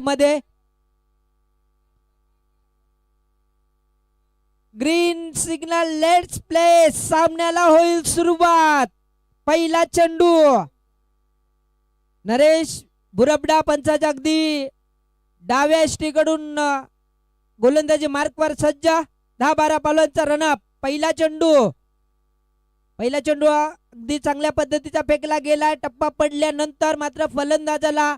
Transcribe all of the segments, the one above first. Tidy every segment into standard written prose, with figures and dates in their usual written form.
आतमध्ये. Green signal, let's play. सामन्याला होईल सुरुवात. पहिला चेंडू नरेश बुरबडा पंचाच्या अगदी डाव्या कडून गोलंदाजी मार्कवर सज्ज. 10-12 पावलांचा रनअप. पहिला चेंडू अगदी चांगल्या पद्धतीचा फेकला गेलाय. टप्पा पडल्यानंतर मात्र फलंदाजाला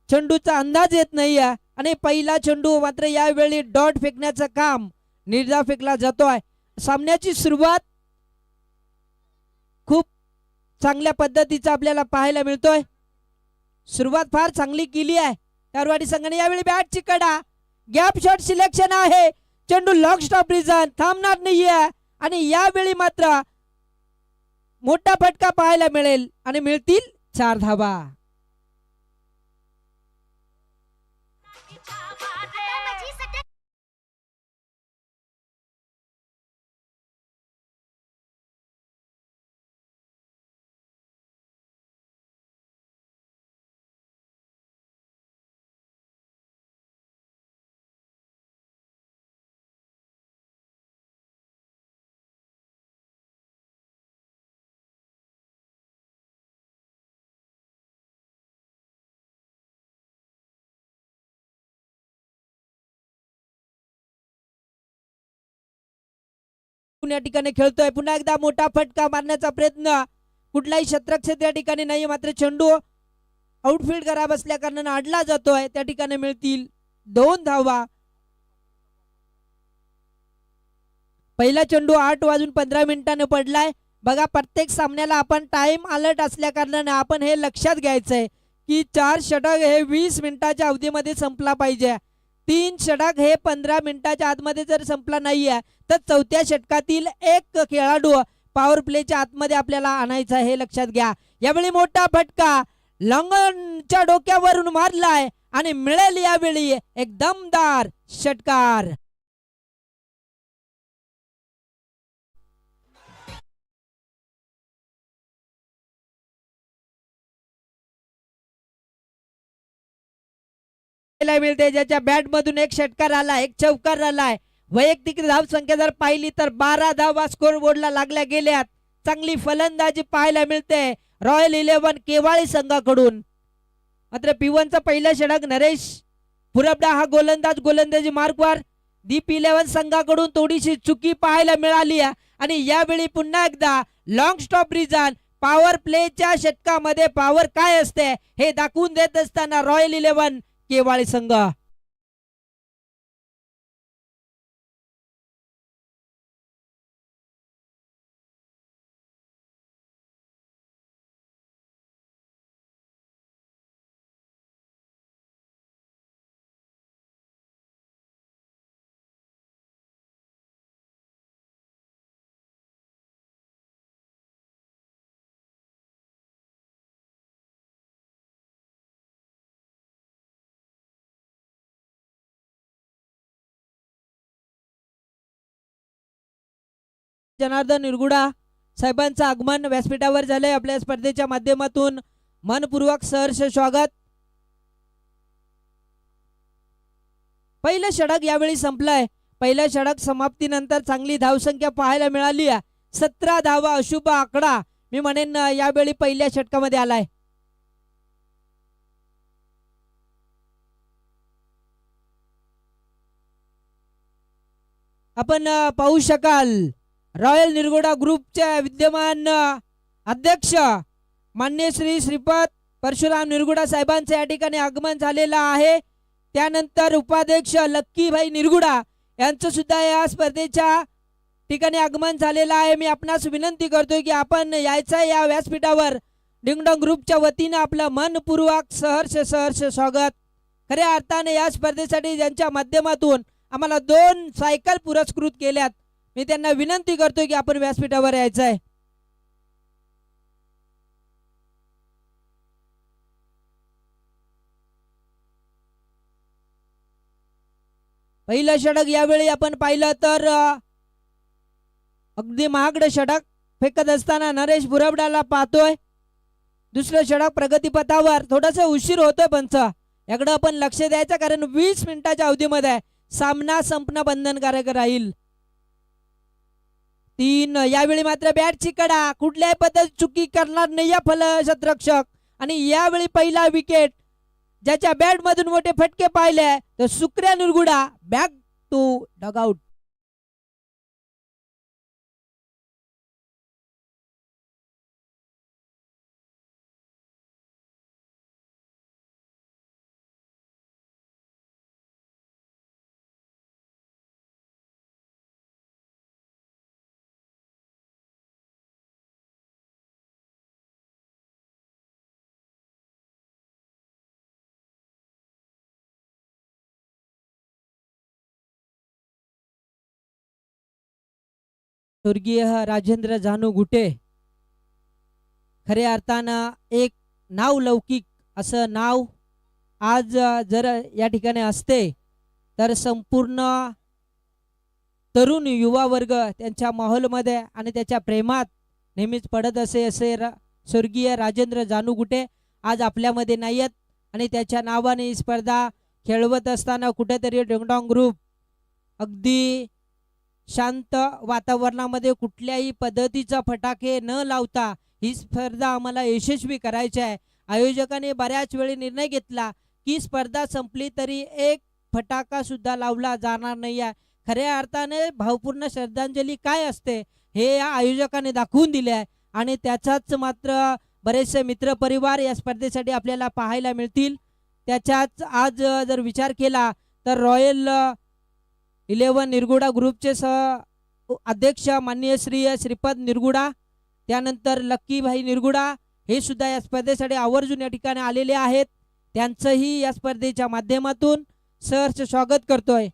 चेंडूचा अंदाज येत नाहीये आणि पहिला चेंडू मात्र यावेळी डॉट फेकण्याचं काम निर्धाव फेकला जातोय. सामन्याची सुरुवात खूप चांगल्या पद्धतीचा आपल्याला पाहायला मिळतोय. सुरुवात फार चांगली केली आहे कारवाडी संघाने. यावेळी बॅटची कडा, गॅप शॉट सिलेक्शन आहे. चेंडू लॉंग स्टॉप रिझन, थांबणार नाहीये आणि यावेळी मात्र मोठा फटका पाहायला मिळेल आणि मिळतील 4 धावा. या ठिकाणी खेळतोय. पुन्हा एकदा मोठा फटका मारण्याचा प्रयत्न. कुठलाही शस्त्रक्षेत्र या ठिकाणी नाही, मात्र चेंडू आउटफील्ड खराब असल्या कारणाने अडला जातोय. त्या ठिकाणी मिळतील 2 धावा. पहिला चेंडू 8:15 पडलाय. बघा, प्रत्येक सामन्याला आपण टाइम अलर्ट असल्या कारणाने आपण हे लक्षात घ्यायचंय की 4 षटक हे 20 मिनिटाच्या अवधीमध्ये संपला पाहिजे. 3 षटक हे 15 मिनिटाच्या आतमध्ये जर संपला नाहीये तर चौथ्या षटकातील एक खेळाडू पॉवर प्लेच्या आतमध्ये आपल्याला आणायचा, हे लक्षात घ्या. यावेळी मोठा फटका लॉंगनच्या डोक्यावरून मारलाय आणि मिळेल यावेळी एक दमदार षटकार. मिळते ज्याच्या बॅट मधून एक षटकार आला, एक चौकार आलाय. वैयक्तिक धाव संख्या जर पाहिली तर 12 धावा स्कोर बोर्डला लागल्या गेल्यात. चांगली फलंदाजी पाहायला मिळते रॉयल 11 केवाळी संघाकडून. मात्र P1चा पहिला षटक नरेश बुरबडा हा गोलंदाज गोलंदाजी मार्कवर. दीप 11 संघाकडून थोडीशी चुकी पाहायला मिळाली आणि यावेळी पुन्हा एकदा लॉंग स्टॉप रिझन. पॉवर प्लेच्या षटकामध्ये पॉवर काय असते हे दाखवून देत असताना रॉयल 11 केवाळी संघ. जनार्दन निरगुडा साहेबांचं आगमन व्यासपीठावर झाले. आपल्या स्पर्धेच्या माध्यमातून मनपूर्वक सहर्ष स्वागत. पहिलं षटक यावेळी संपलंय. पहिल्या षटक समाप्तीनंतर चांगली धावसंख्या पाहायला मिळाली. 17 धावा, अशुभ आकडा मी म्हणेन यावेळी पहिल्या षटकामध्ये आलाय. आपण पाहू शकाल रॉयल निरगुडा ग्रुपच्या विद्यमान अध्यक्ष मान्य श्रीपद परशुराम निरगुडा साहेबांचे या ठिकाणी आगमन झालेलं आहे. त्यानंतर उपाध्यक्ष लक्कीभाई निरगुडा यांचं सुद्धा या स्पर्धेच्या ठिकाणी आगमन झालेलं आहे. मी आपणास विनंती करतोय की आपण यायचं या व्यासपीठावर. डिंगडॉंग ग्रुपच्या वतीने आपलं मनपूर्वक सहर्ष स्वागत. खऱ्या अर्थाने या स्पर्धेसाठी ज्यांच्या माध्यमातून आम्हाला 2 सायकल पुरस्कृत केल्यात, मी त्यांना विनंती करतोय की आपण व्यासपीठावर यायचं आहे. पहिलं षटक यावेळी आपण पाहिलं तर अगदी महागडं षटक फेकत असताना नरेश बुरबडाला पाहतोय. दुसरं षटक प्रगतीपथावर थोडासा उशीर होतोय पंच. याकडे आपण लक्ष द्यायचं, कारण 20 मिनिटाच्या अवधीमध्ये सामना संपणं बंधनकारक राहील. 3 यावेळी मात्र बॅटची कडा, कुठल्याही पद्धत चुकी करणार नाही या फलक्षेत्ररक्षक. आणि यावेळी पहिला विकेट ज्याच्या बॅट मधून मोठे फटके पाहिले तर सुक्र्या निरगुडा बॅक टू डगआउट. स्वर्गीय राजेंद्र जानू गुटे खऱ्या अर्थानं एक नाव लौकिक असं नाव आज जर या ठिकाणी असते तर संपूर्ण तरुण युवा वर्ग त्यांच्या माहोलमध्ये आणि त्याच्या प्रेमात नेहमीच पडत असे. स्वर्गीय राजेंद्र जानू गुटे आज आपल्यामध्ये नाही आहेत आणि त्याच्या नावाने ही स्पर्धा खेळवत असताना कुठेतरी डेंगडॉंग ग्रुप अगदी शांत वातावरणामध्ये कुठल्याही पद्धतीचा फटाके न लावता ही स्पर्धा आम्हाला यशस्वी करायची आहे. आयोजकांनी बऱ्याच वेळी निर्णय घेतला की स्पर्धा संपली तरी एक फटाका सुद्धा लावला जाणार नाही आहे. खऱ्या अर्थाने भावपूर्ण श्रद्धांजली काय असते हे या आयोजकांनी दाखवून दिले आहे आणि त्याचाच मात्र बरेचसे मित्रपरिवार या स्पर्धेसाठी आपल्याला पाहायला मिळतील. त्याच्याच आज जर विचार केला तर रॉयल 11 निरगुडा ग्रुपचे अध्यक्ष माननीय श्री श्रीपद निरगुडा, त्यानंतर लक्कीभाई निरगुडा हे सुद्धा या स्पर्धेसाठी आवर्जून या ठिकाणी आलेले आहेत. त्यांचंही या स्पर्धेच्या माध्यमातून सहर्ष स्वागत करतोय.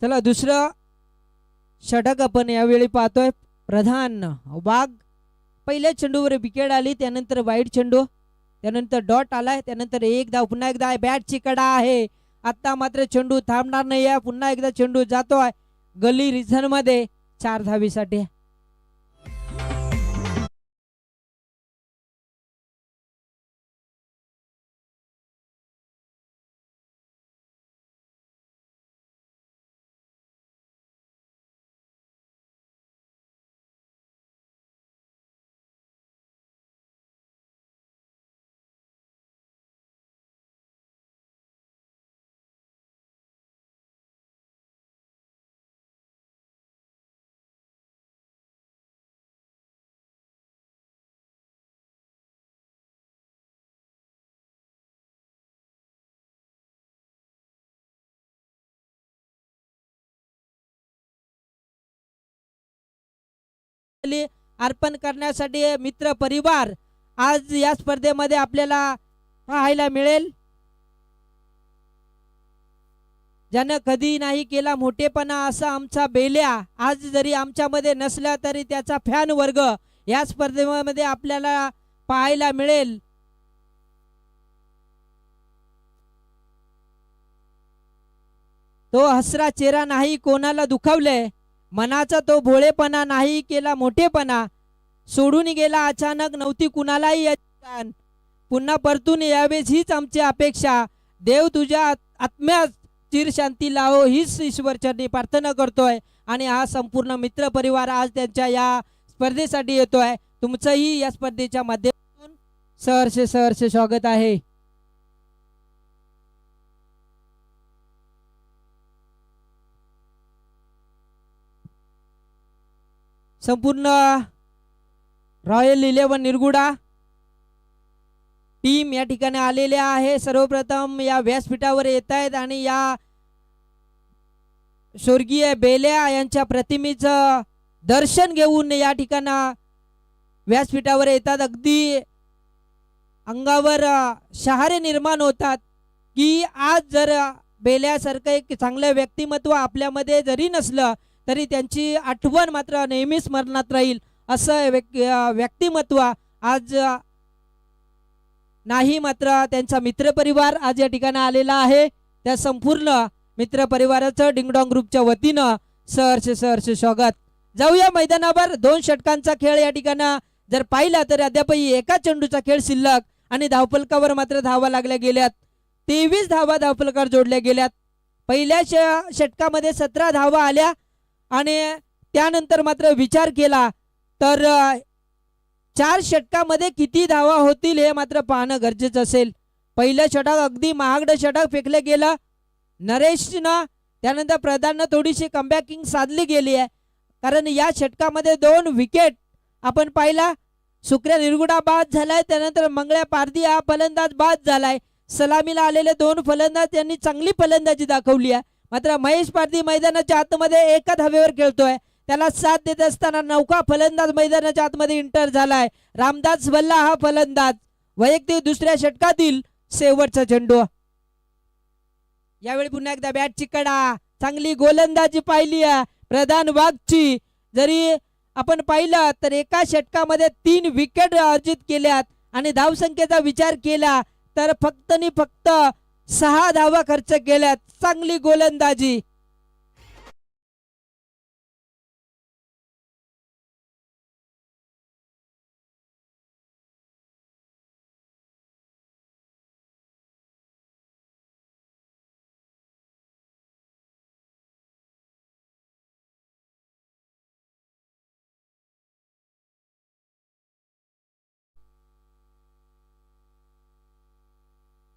चला दुसरं षटक आपण यावेळी पाहतोय. प्रधान वाघ पहिल्या चेंडूवर विकेट आली, त्यानंतर वाईट चेंडू, त्यानंतर डॉट आलाय, त्यानंतर एक धाव, पुन्हा एकदा बॅटची कडा आहे. आता मात्र चेंडू थांबणार नाही आहे, पुन्हा एकदा चेंडू जातोय गली रिझन मध्ये 4 धावीसाठी. अर्पण करण्यासाठी मित्र परिवार आज या स्पर्धेमध्ये आपल्याला पाहायला मिळेल. ज्यानं कधी नाही केला मोठेपणा असा आमचा बेल्या, आज जरी आमच्यामध्ये नसला तरी त्याचा फॅन वर्ग या स्पर्धेमध्ये आपल्याला पाहायला मिळेल. तो हसरा चेहरा नाही कोणाला दुखावले, मनाचा तो भोळेपणा नाही केला मोठेपणा, सोडून गेला अचानक नव्हती कुणालाही पुन्हा परतून यावेच हीच आमची अपेक्षा. देव तुझ्या आत्म्यास चिरशांती लावो हीच ईश्वरचरणी प्रार्थना करतोय. आणि हा संपूर्ण मित्र परिवार आज त्यांच्या या स्पर्धेसाठी येतोय. तुमचंही या स्पर्धेच्या माध्यमातून सहर्ष स्वागत आहे. संपूर्ण रॉयल 11 निरगुडा टीम या ठिकाणी आलेल्या आहे. सर्वप्रथम या व्यासपीठावर येत आहेत आणि या स्वर्गीय बेल्या यांच्या प्रतिमेचं दर्शन घेऊन या ठिकाणी व्यासपीठावर येतात. अगदी अंगावर शहारे निर्माण होतात की आज जर बेल्यासारखं एक चांगलं व्यक्तिमत्व आपल्यामध्ये जरी नसलं तरी त्यांची आठवण मात्र नेहमीच स्मरणात राहील असं व्यक्तिमत्व आज नाही. मात्र त्यांचा मित्रपरिवार आज या ठिकाणी आलेला आहे. त्या संपूर्ण मित्रपरिवाराचं डिंगडॉंग ग्रुपच्या वतीनं सहर्ष स्वागत. जाऊया मैदानावर. 2 षटकांचा खेळ या ठिकाणी जर पाहिला तर अद्यापही एका चेंडूचा खेळ शिल्लक आणि धावफलकावर मात्र धावा लागल्या गेल्यात. 23 धावा धावफलकावर जोडल्या गेल्यात. पहिल्या षटकामध्ये 17 धावा आल्या आणि त्यानंतर मात्र विचार केला तर 4 षटकामध्ये किती धावा होतील हे मात्र पाहणं गरजेचं असेल. पहिलं षटक अगदी महागडं षटक फेकलं गेलं नरेशनं. त्यानंतर प्रधाननं थोडीशी कमबॅकिंग साधली गेली आहे कारण या षटकामध्ये 2 विकेट आपण पाहिला. सुक्र्या निरगुडा बाद झालाय. त्यानंतर मंगळ्या पारधी हा फलंदाज बाद झालाय. सलामीला आलेले 2 फलंदाज यांनी चांगली फलंदाजी दाखवली आहे. मात्र महेश पारधी मैदानाच्या आतमध्ये एका धावेवर खेळतोय. त्याला साथ देत असताना नौका फलंदाज मैदानाच्या आतमध्ये इंटर झालाय. रामदास वल्ला हा फलंदाज. वैयक्तिक दुसऱ्या षटकातील शेवटचा चेंडू. यावेळी पुन्हा एकदा बॅटची कडा. चांगली गोलंदाजी पाहिली आहे प्रधान वाघची. जरी आपण पाहिलं तर एका षटकामध्ये 3 विकेट अर्जित केल्यात आणि धावसंख्येचा विचार केला तर फक्त 6 धावा खर्च केल्यात. चांगली गोलंदाजी.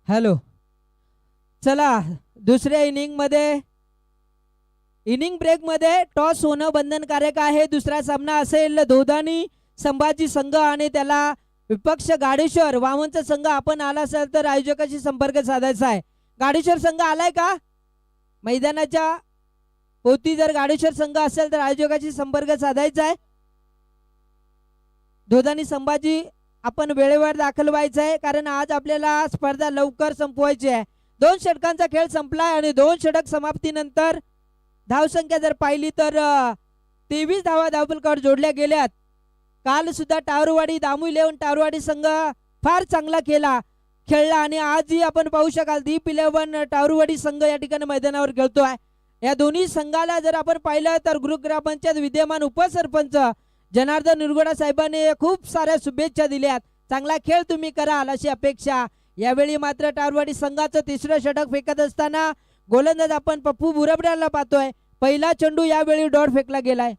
हॅलो, चला दुसऱ्या इनिंग ब्रेक मध्ये टॉस होणं बंधनकारक आहे. दुसरा सामना असेल धोदानी संभाजी संघ आणि त्याला विपक्ष गाडेश्वर वामनचा संघ. आपण आला असेल तर आयोजकाशी संपर्क साधायचा आहे. गाडेश्वर संघ आलाय का मैदानाच्या होती? जर गाडेश्वर संघ असेल तर आयोजकाशी संपर्क साधायचा आहे. धोदानी संभाजी आपण वेळेवर दाखल व्हायचं आहे कारण आज आपल्याला स्पर्धा लवकर संपवायची आहे. 2 षटकांचा खेळ संपलाय आणि 2 षटक समाप्तीनंतर धावसंख्या जर पाहिली तर 23 धावा धावफलकावर जोडल्या गेल्यात. काल सुद्धा टावरवाडी दामू 11 टावरवाडी संघ फार चांगला खेळला आणि आजही आपण पाहू शकाल दीप 11 टावरवाडी संघ या ठिकाणी मैदानावर खेळतोय. या दोन्ही संघाला जर आपण पाहिलं तर ग्रामपंचायत विद्यमान उपसरपंच जनार्दन निरगुडा साहेबांनी खूप साऱ्या शुभेच्छा दिल्यात. चांगला खेळ तुम्ही कराल अशी अपेक्षा. यावेळी मात्र टावरवाडी संघाचं 3रं षटक फेकत असताना गोलंदाज आपण पप्पू बुरबड्याला पाहतोय. पहिला चेंडू यावेळी डॉट फेकला गेलाय.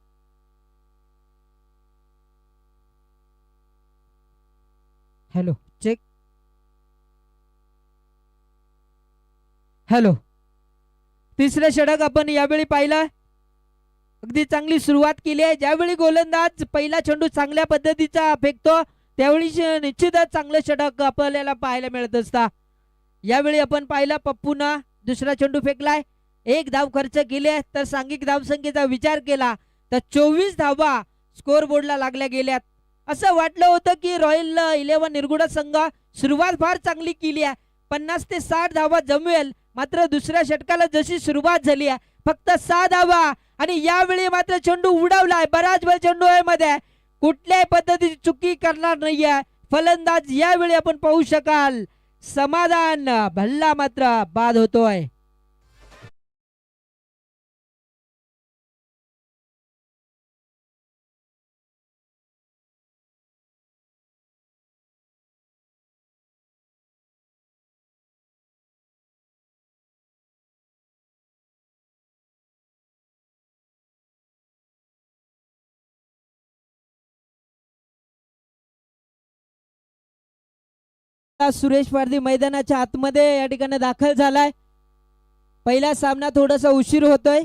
Hello check. हॅलो, 3रं षटक आपण यावेळी पाहिलं. अगदी चांगली सुरुवात केली आहे. ज्यावेळी गोलंदाज पहिला चेंडू चांगल्या पद्धतीचा फेकतो त्यावेळी निश्चितच चांगलं षटक आपल्याला पाहायला मिळत असता. यावेळी आपण पाहिलं पप्पूना 2रा चेंडू फेकलाय. 1 धाव खर्च केले तर सांघिक धावसंख्येचा विचार केला तर 24 धावा स्कोर बोर्डला लागल्या गेल्यात. असं वाटलं होतं की रॉयल 11 निरगुडा संघ सुरुवात फार चांगली केली आहे. 50 ते 60 धावा जमवेल. मात्र दुसऱ्या षटकाला जशी सुरुवात झाली आहे फक्त 6 धावा आणि यावेळी मात्र चेंडू उडवलाय. बराच वेळ चेंडू मध्ये कुठल्याही पद्धतीची चुकी करणार नाहीये फलंदाज. यावेळी आपण पाहू शकाल समाधान भल्ला मात्र बाद होतोय. सुरेश पारधी मैदानाच्या आतमध्ये या ठिकाणी दाखल झालाय. पहिला सामना थोडासा उशीर होतोय.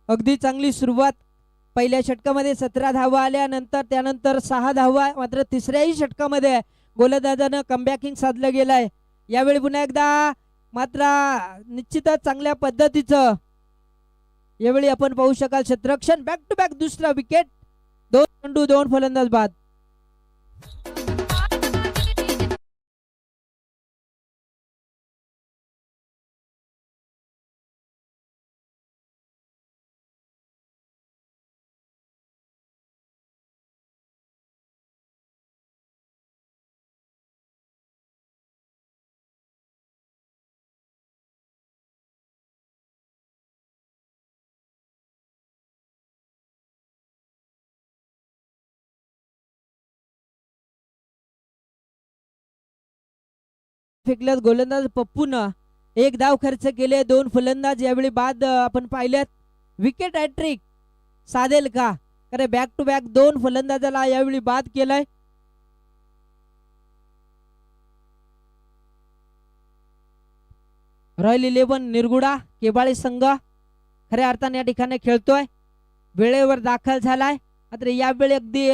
अगदी चांगली सुरुवात. पहिल्या षटकामध्ये 17 धावा आल्यानंतर त्यानंतर 6 धावा, मात्र तिसऱ्याही षटकामध्ये गोलंदाजानं कमबॅकिंग साधलं गेलंय. यावेळी पुन्हा एकदा मात्र निश्चितच चांगल्या पद्धतीचं यावेळी आपण पाहू शकाल क्षेत्ररक्षण. बॅक टू बॅक दुसरा विकेट. 2 चेंडू 2 फलंदाज बाद. फेकल्यात गोलंदाज पप्पून एक धाव खर्च केले. 2 फलंदाज यावेळी बाद आपण पाहिल्यात. विकेट हॅट्रिक साधेल का? कारण बॅक टू बॅक 2 फलंदाजाला यावेळी बाद केलाय. रॉयल 11 निरगुडा केबाळे संघ खऱ्या अर्थाने या ठिकाणी खेळतोय. वेळेवर दाखल झालाय. मात्र यावेळी अगदी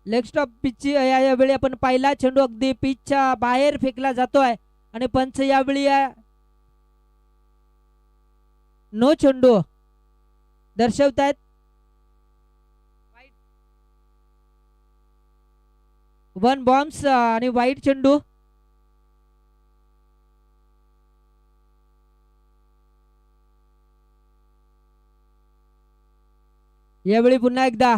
लेग स्टॉप पिच यावेळी आपण पाहिला चेंडू अगदी पिचच्या बाहेर फेकला जातोय आणि पंच यावेळी नो चेंडू दर्शवतायत. 1 बॉम्ब्स आणि वाईट चेंडू. यावेळी पुन्हा एकदा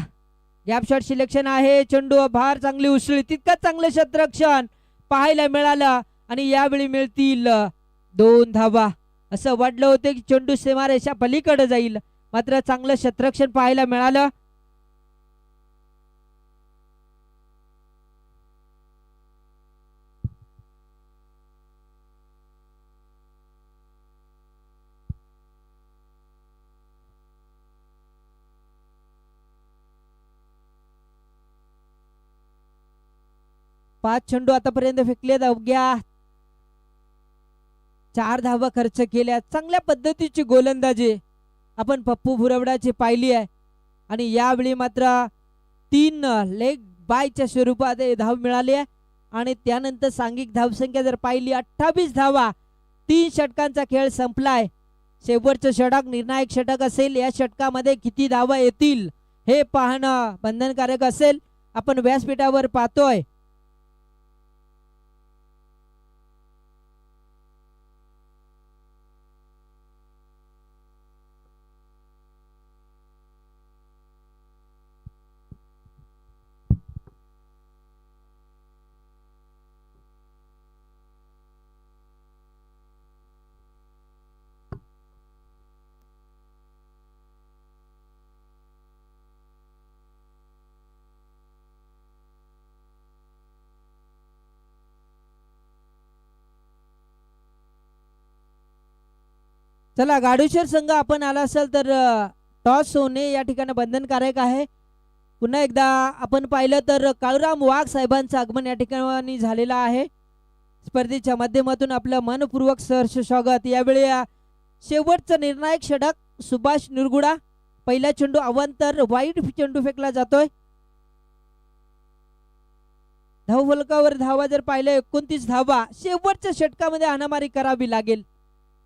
गॅप शॉट सिलेक्शन आहे. चेंडू भार चांगली उसळी, तितकंच चांगलं क्षेत्ररक्षण पाहायला मिळालं आणि यावेळी मिळतील 2 धावा. असं वाटलं होतं की चेंडू सीमारेषा पलीकडे जाईल, मात्र चांगलं क्षेत्ररक्षण पाहायला मिळालं. पाच चेंडू आतापर्यंत फेकलेत. अवघ्या 4 धावा खर्च केल्या. चांगल्या पद्धतीची गोलंदाजी आपण पप्पू भुरवडाची पाहिली आहे आणि यावेळी मात्र 3 लेग बायच्या स्वरूपात धाव मिळाली आहे आणि त्यानंतर सांघिक धावसंख्या जर पाहिली 28 धावा. 3 षटकांचा खेळ संपलाय. शेवटचं षटक निर्णायक षटक असेल. या षटकामध्ये किती धावा येतील हे पाहणं बंधनकारक असेल. आपण व्यासपीठावर पाहतोय चला गाडूशर संघ आपण आला असेल तर टॉस होणे या ठिकाणी बंधनकारक आहे. पुन्हा एकदा आपण पाहिलं तर काळूराम वाघ साहेबांचं आगमन या ठिकाणी झालेलं आहे. स्पर्धेच्या माध्यमातून आपलं मनपूर्वक सहर्ष स्वागत. यावेळी शेवटचं निर्णायक षटक सुभाष निरगुडा. पहिला चेंडू अवांतर वाईट चेंडू फेकला जातोय. धावफलकावर धावा जर पाहिलं 29 धावा. शेवटच्या षटकामध्ये हाणामारी करावी लागेल.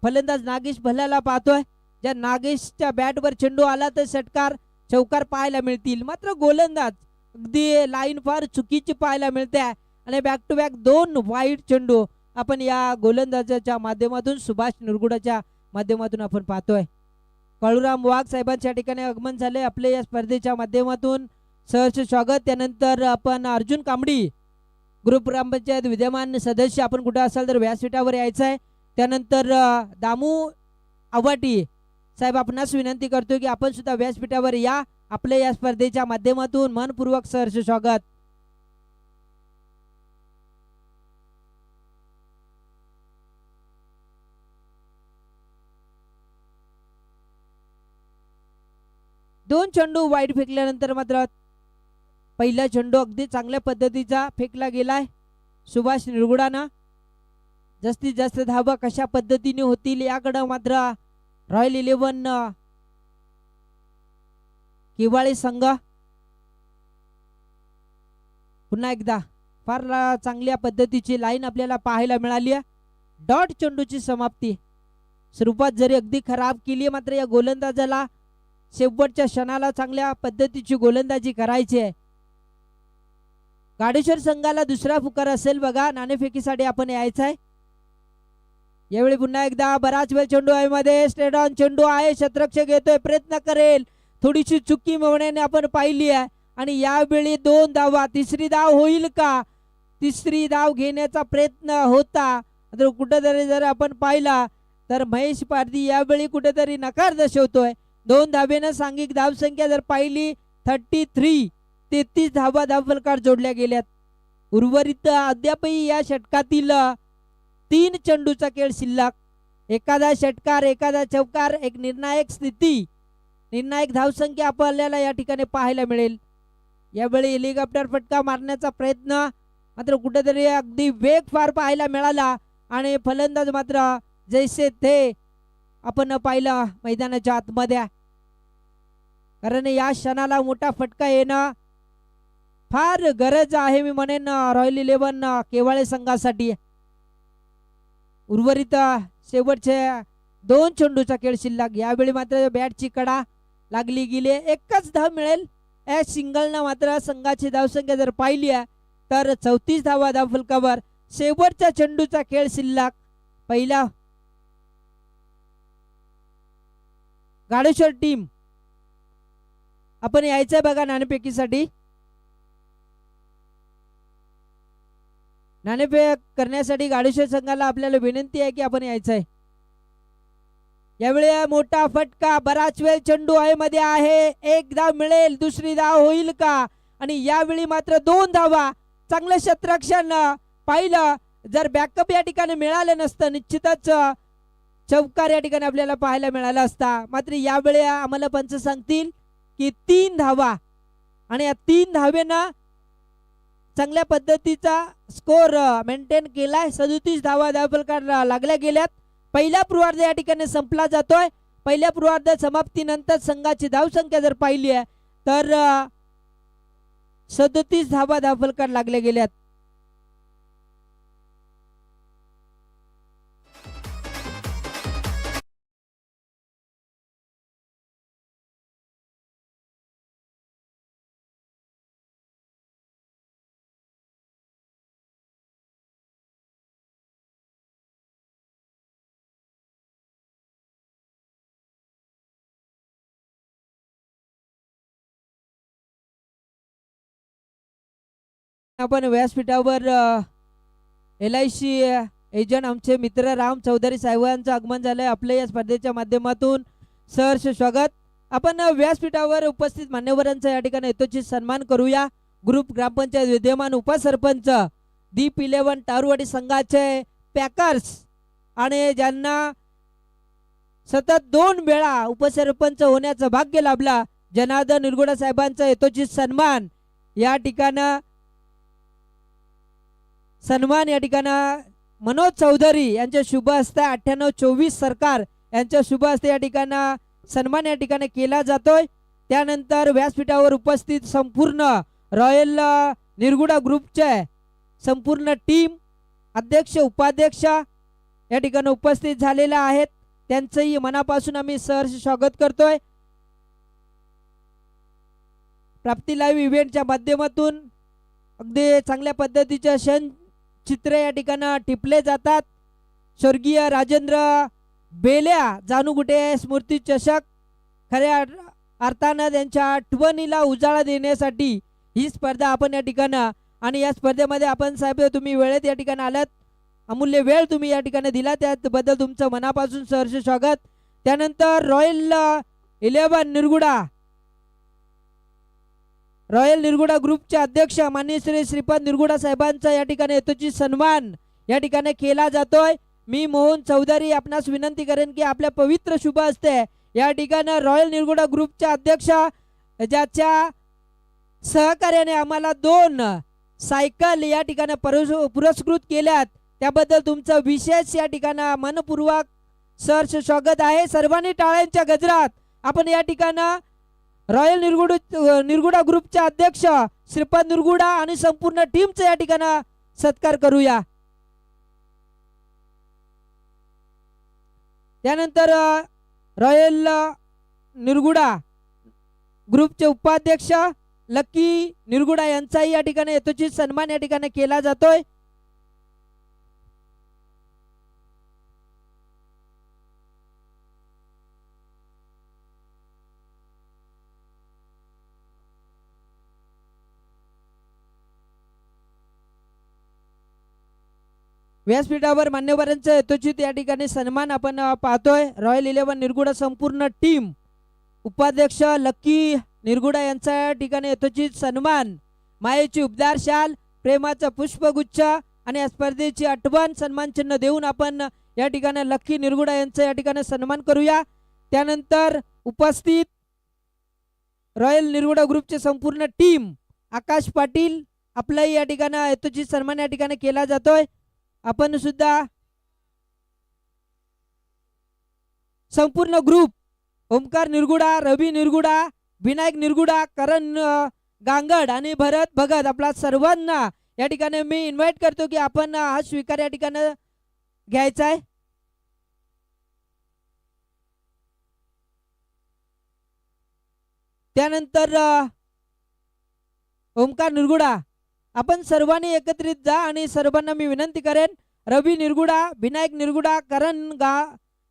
फलंदाज नागेश भल्लाला पाहतोय. ज्या नागेशच्या बॅटवर चेंडू आला तर षटकार चौकार पाहायला मिळतील, मात्र गोलंदाज अगदी लाईन फार चुकीची पाहायला मिळते आणि बॅक टू बॅक 2 वाईट चेंडू आपण या गोलंदाजाच्या माध्यमातून सुभाष निरगुडाच्या माध्यमातून आपण पाहतोय. काळूराम वाघ साहेबांच्या ठिकाणी आगमन झाले आपले या स्पर्धेच्या माध्यमातून सहर्ष स्वागत. त्यानंतर आपण अर्जुन कांबडी ग्रुप ग्रामपंचायत विद्यमान सदस्य आपण कुठे असाल तर व्यासपीठावर यायचं आहे. त्यानंतर दामू आवाटी साहेब आपणास विनंती करतो की आपण सुद्धा व्यासपीठावर या. आपल्या या स्पर्धेच्या माध्यमातून मनपूर्वक सहर्ष स्वागत. दोन चेंडू वाईट फेकल्यानंतर मात्र पहिला चेंडू अगदी चांगल्या पद्धतीचा फेकला गेलाय सुभाष निरगुडाना. जास्तीत जास्त धावा कशा पद्धतीने होतील याकडे मात्र रॉयल 11 केवाळे संघ पुन्हा एकदा फार चांगल्या पद्धतीची लाईन आपल्याला पाहायला मिळाली आहे. डॉट चेंडूची समाप्ती सुरुवात जरी अगदी खराब केली मात्र या गोलंदाजाला शेवटच्या क्षणाला चांगल्या पद्धतीची गोलंदाजी करायची आहे. गाडेश्वर संघाला दुसरा पुकार असेल बघा. नाणेफेकीसाठी आपण यायचं आहे. यावेळी पुन्हा एकदा बराच वेळ चेंडू आहे मध्ये स्ट्रेट ऑन चेंडू आहे. शतरक्षक येतोय प्रयत्न करेल. थोडीशी चुकी होण्याने आपण पाहिली आहे आणि यावेळी 2 धावा. तिसरी धाव होईल का? तिसरी धाव घेण्याचा प्रयत्न होता तर कुठेतरी जर आपण पाहिला तर महेश पारधी यावेळी कुठेतरी नकार दर्शवतोय. 2 धावेनं सांघिक धावसंख्या जर पाहिली 33. 33 धावा धावफलकात जोडल्या गेल्यात. उर्वरित अद्यापही या षटकातील 3 चेंडूचा खेळ शिल्लक. एखादा षटकार एखादा चौकार एक निर्णायक स्थिती निर्णायक धावसंख्या आपल्याला या ठिकाणी पाहायला मिळेल. यावेळी हेलिकॉप्टर फटका मारण्याचा प्रयत्न मात्र कुठेतरी अगदी वेग फार पाहायला मिळाला आणि फलंदाज मात्र जैसे थे आपण पाहिलं मैदानाच्या आतमध्ये. कारण या क्षणाला मोठा फटका येणं फार गरज आहे मी म्हणेन रॉयल 11 केवाळे संघासाठी. उर्वरित शेवटचे 2 चेंडूचा खेळ शिल्लक. यावेळी मात्र बॅटची कडा लागली गेली. एकच धाव मिळेल. या सिंगलनं मात्र संघाची धावसंख्या जर पाहिली तर 34 धावा धावफलकावर. शेवटच्या चेंडूचा खेळ शिल्लक. पहिला गाडेश्वर टीम आपण यायचंय बघा नाणेफेकीसाठी. नाणेफेक करण्यासाठी गाडेश्वर संघाला आपल्याला विनंती आहे की आपण यायचंय. यावेळी मोठा फटका बराच वेळ चेंडू आहे मध्ये आहे. 1 धाव मिळेल. दुसरी धाव होईल का? आणि यावेळी मात्र 2 धावा. चांगलं क्षेत्ररक्षण पाहिलं. जर बॅकअप या ठिकाणी मिळालं नसतं निश्चितच चौकार या ठिकाणी आपल्याला पाहायला मिळाला असता. मात्र यावेळी आम्हाला पंच सांगतील की 3 धावा आणि या 3 धावेनं चांगल्या पद्धतीचा स्कोर मेंटेन केलाय. 37 धावा धावफलकात लागल्या गेल्यात. पहिला पूर्वार्ध या ठिकाणी संपला जातोय. पहिल्या पूर्वार्ध समाप्तीनंतर संघाची धावसंख्या जर पाहिली आहे तर 37 धावा धावफलकात लागल्या गेल्यात. आपण व्यासपीठावर LIC एजंट आमचे मित्र राम चौधरी साहेबांचं आगमन झालंय. आपल्या या स्पर्धेच्या माध्यमातून सहर्ष स्वागत. आपण व्यासपीठावर उपस्थित मान्यवरांचा या ठिकाणी यथोचित सन्मान करूया. ग्रुप ग्रामपंचायत विद्यमान उपसरपंच दीप 11 टारूवाडी संघाचे पॅकर्स आणि ज्यांना सतत 2 वेळा उपसरपंच होण्याचं भाग्य लाभला जनार्दन निरगुडा साहेबांचा यथोचित सन्मान या ठिकाणी या ठिकाणी मनोज चौधरी यांच्या शुभ हस्ते 9824 सरकार यांच्या शुभ हस्ते या ठिकाणी सन्मान या ठिकाणी केला जातोय. त्यानंतर व्यासपीठावर उपस्थित संपूर्ण रॉयल निरगुडा ग्रुपचे संपूर्ण टीम अध्यक्ष उपाध्यक्ष या ठिकाणी उपस्थित झालेल्या आहेत. त्यांचंही मनापासून आम्ही सहर्ष स्वागत करतोय. प्राप्ती लाईव्ह इव्हेंटच्या माध्यमातून अगदी चांगल्या पद्धतीचे क्षण चित्र या ठिकाणी टिपले जातात. स्वर्गीय राजेंद्र बेल्या जानुगुटे स्मृती चषक खऱ्या अर्थानं त्यांच्या आठवणीला उजाळा देण्यासाठी ही स्पर्धा आपण या ठिकाणी आणि या स्पर्धेमध्ये आपण साहेब तुम्ही वेळेत या ठिकाणी आलात. अमूल्य वेळ तुम्ही या ठिकाणी दिला त्याबद्दल तुमचं मनापासून सहर्ष स्वागत. त्यानंतर रॉयल 11 रॉयल निरगुडा ग्रुपचे अध्यक्ष माननीय श्री श्रीपाद निरगुडा साहेबांचा या ठिकाणी यथोचित सन्मान या ठिकाणी केला जातोय. मी मोहन चौधरी आपणास विनंती करेन की आपल्या पवित्र शुभ हस्ते या ठिकाणी रॉयल निरगुडा ग्रुपचे अध्यक्ष ज्याच्या सहकार्याने आम्हाला 2 सायकल या ठिकाणी पुरस्कृत केल्यात त्याबद्दल तुमचं विशेष या ठिकाणी मनपूर्वक सहर्ष स्वागत आहे. सर्वांनी टाळ्यांच्या गजरात आपण या ठिकाणी रॉयल निरगुडा ग्रुपचे अध्यक्ष श्रीपाद निरगुडा आणि संपूर्ण टीमचा या ठिकाणी सत्कार करूया. त्यानंतर रॉयल निरगुडा ग्रुपचे उपाध्यक्ष लकी निरगुडा यांचाही या ठिकाणी यथोचित सन्मान या ठिकाणी केला जातोय. व्यासपीठावर मान्यवरांचा यथोचित या ठिकाणी सन्मान आपण पाहतोय. रॉयल 11 निरगुडा संपूर्ण टीम उपाध्यक्ष लकी निरगुडा यांचा या ठिकाणी यथोचित सन्मान, मायेची उबदार शाल, प्रेमाचा पुष्पगुच्छ आणि या स्पर्धेची आठवण सन्मान चिन्ह देऊन आपण या ठिकाणी लकी निरगुडा यांचा या ठिकाणी सन्मान करूया. त्यानंतर उपस्थित रॉयल निरगुडा ग्रुपचे संपूर्ण टीम आकाश पाटील आपलाही या ठिकाणी यथोचित सन्मान या ठिकाणी केला जातोय. आपण सुद्धा संपूर्ण ग्रुप ओमकार निरगुडा, रवी निरगुडा, विनायक निरगुडा, करण गांगड आणि भरत भगत आपला सर्वांना या ठिकाणी मी इन्व्हाइट करतो की आपण हा स्वीकार या ठिकाणी घ्यायचा आहे. त्यानंतर ओमकार निरगुडा आपण सर्वांनी एकत्रित जा आणि सर्वांना मी विनंती करेन, रवी निरगुडा, विनायक निरगुडा, करण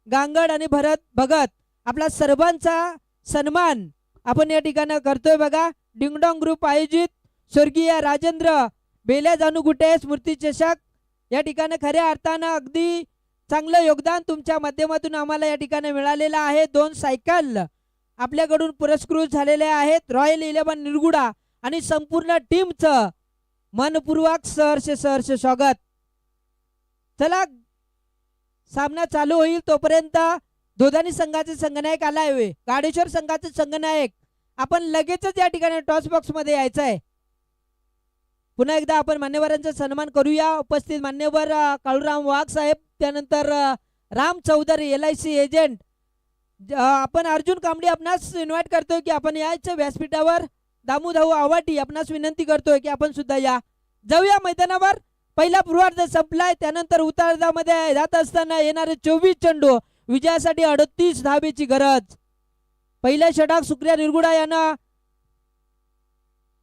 गांगड आणि भरत भगत आपला सर्वांचा सन्मान आपण या ठिकाणी करतोय. बघा, डिंगडॉंग ग्रुप आयोजित स्वर्गीय राजेंद्र बेल्या जानुगुटे स्मृती चषक या ठिकाणी खऱ्या अर्थानं अगदी चांगलं योगदान तुमच्या माध्यमातून आम्हाला या ठिकाणी मिळालेलं आहे. 2 सायकल आपल्याकडून पुरस्कृत झालेले आहेत. रॉयल 11 निरगुडा आणि संपूर्ण टीमचं मनपूर्वक सहर्ष स्वागत. चला, सामना चालू होईल तोपर्यंत दोधानी संघाचे संघनायक आलाय, गाडेश्वर संघाचे संघनायक आपण लगेचच या ठिकाणी टॉस बॉक्स मध्ये यायचं आहे. पुन्हा एकदा आपण मान्यवरांचा सन्मान करूया. उपस्थित मान्यवर काळूराम वाघ साहेब, त्यानंतर राम चौधरी LIC एजंट, आपण अर्जुन कांबळे आपणास इन्व्हाइट करतोय की आपण यायचं व्यासपीठावर. दामू धाऊ आवाटी आपणास विनंती करतोय की आपण सुद्धा या. जाऊया मैदानावर. पहिला पूर्वार्ध संपलाय, त्यानंतर उत्तरार्धामध्ये जात असताना येणारे 24 चेंडू विजयासाठी 38 धावेची गरज. पहिल्या षटक सुक्रिया निरगुडा यांना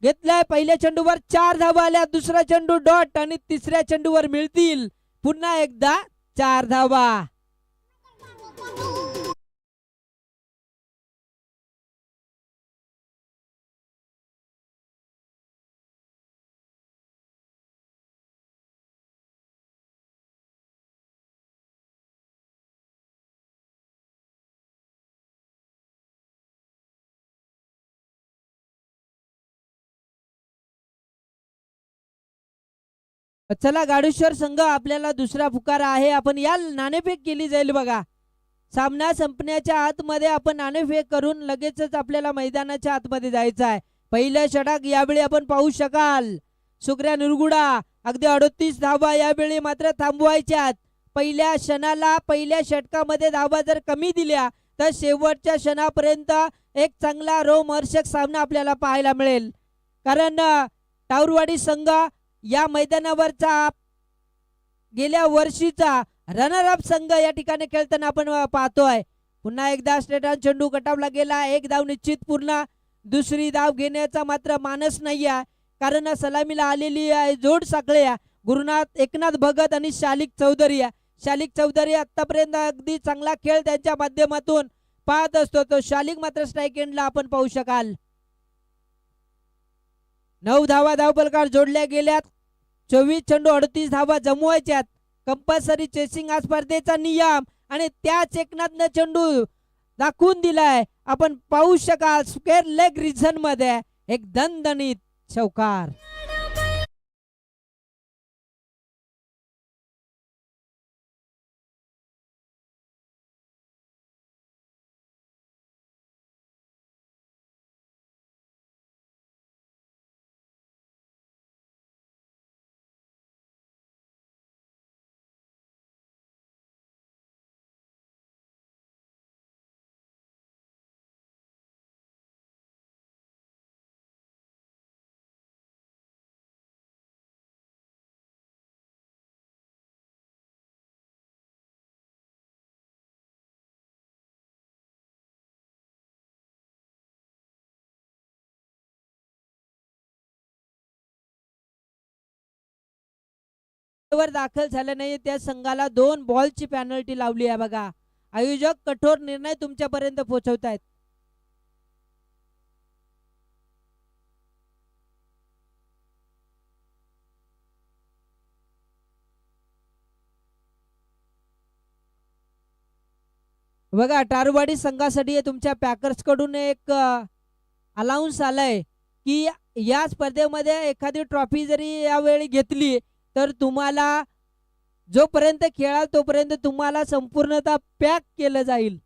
घेतलाय. पहिल्या चेंडूवर 4 धावा आल्या, दुसरा चेंडू डॉट आणि तिसऱ्या चेंडूवर मिळतील पुन्हा एकदा 4 धावा. चला, गाडेश्वर संघ आपल्याला दुसरा पुकारा आहे. आपण या नाणेफेक केली जाईल. बघा, सामना संपण्याच्या आतमध्ये आपण नाणेफेक करून लगेचच आपल्याला मैदानाच्या आतमध्ये जायचं आहे. पहिलं षटक यावेळी आपण पाहू शकाल. सुक्रिया निरगुडा अगदी 38 धावा यावेळी मात्र थांबवायच्यात. पहिल्या क्षणाला पहिल्या षटकामध्ये धावा जर कमी दिल्या तर शेवटच्या क्षणापर्यंत एक चांगला रोमहर्षक सामना आपल्याला पाहायला मिळेल. कारण टाऊरवाडी संघ या मैदानावरचा गेल्या वर्षीचा रनर अप संघ या ठिकाणी खेळताना आपण पाहतोय. पुन्हा एकदा स्ट्रेट ऑन चेंडू कटावला गेला. 1 धाव निश्चित पूर्ण. दुसरी धाव घेण्याचा मात्र मानस नाही आहे, कारण सलामीला आलेली आहे जोड साखळ्या गुरुनाथ एकनाथ भगत आणि शालिक चौधरी. शालिक चौधरी आतापर्यंत अगदी चांगला खेळ त्यांच्या माध्यमातून पाहत असतो. तो शालिक मात्र स्ट्राईक एंडला आपण पाहू शकाल. 9 धावा धावफलकावर जोडल्या गेल्यात. 24 चेंडू 38 धावा जमवायच्यात. कंपल्सरी चेसिंग हा स्पर्धेचा नियम आणि त्याच एकनाथनं चेंडू दाखवून दिलाय. आपण पाहू शकाल स्क्वेअर लेग रिजन मध्ये एक दणदणीत चौकार. वर दाखल झालं नाही त्या संघाला 2 बॉलची पेनल्टी लावली आहे बघा. आयोजक कठोर निर्णय तुमच्यापर्यंत पोहोचवतायत. बघा टारवाडी संघासाठी तुमच्या पॅकर्स कडून एक अलाउन्स आलाय की या स्पर्धेमध्ये एखादी ट्रॉफी जरी यावेळी घेतली तर तुम्हाला जोपर्यंत खेळाल तोपर्यंत तुम्हाला संपूर्णतः पॅक केलं जाईल,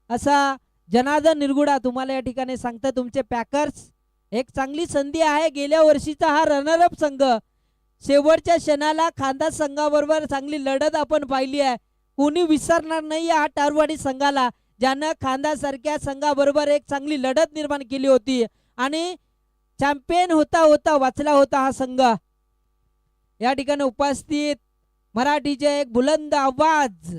असा जनार्दन निरगुडा तुम्हाला या ठिकाणी सांगता. तुमचे पॅकर्स एक चांगली संधी आहे. गेल्या वर्षीचा हा रनरअप संघ शेवटच्या क्षणाला खांदा संघाबरोबर चांगली लढत आपण पाहिली आहे. कोणी विसरणार नाही या टारवाडी संघाला, ज्यानं खांदा सारख्या संघाबरोबर एक चांगली लढत निर्माण केली होती आणि चॅम्पियन होता होता वाचला होता हा संघ. या ठिकाणी उपस्थित मराठीचे एक बुलंद आवाज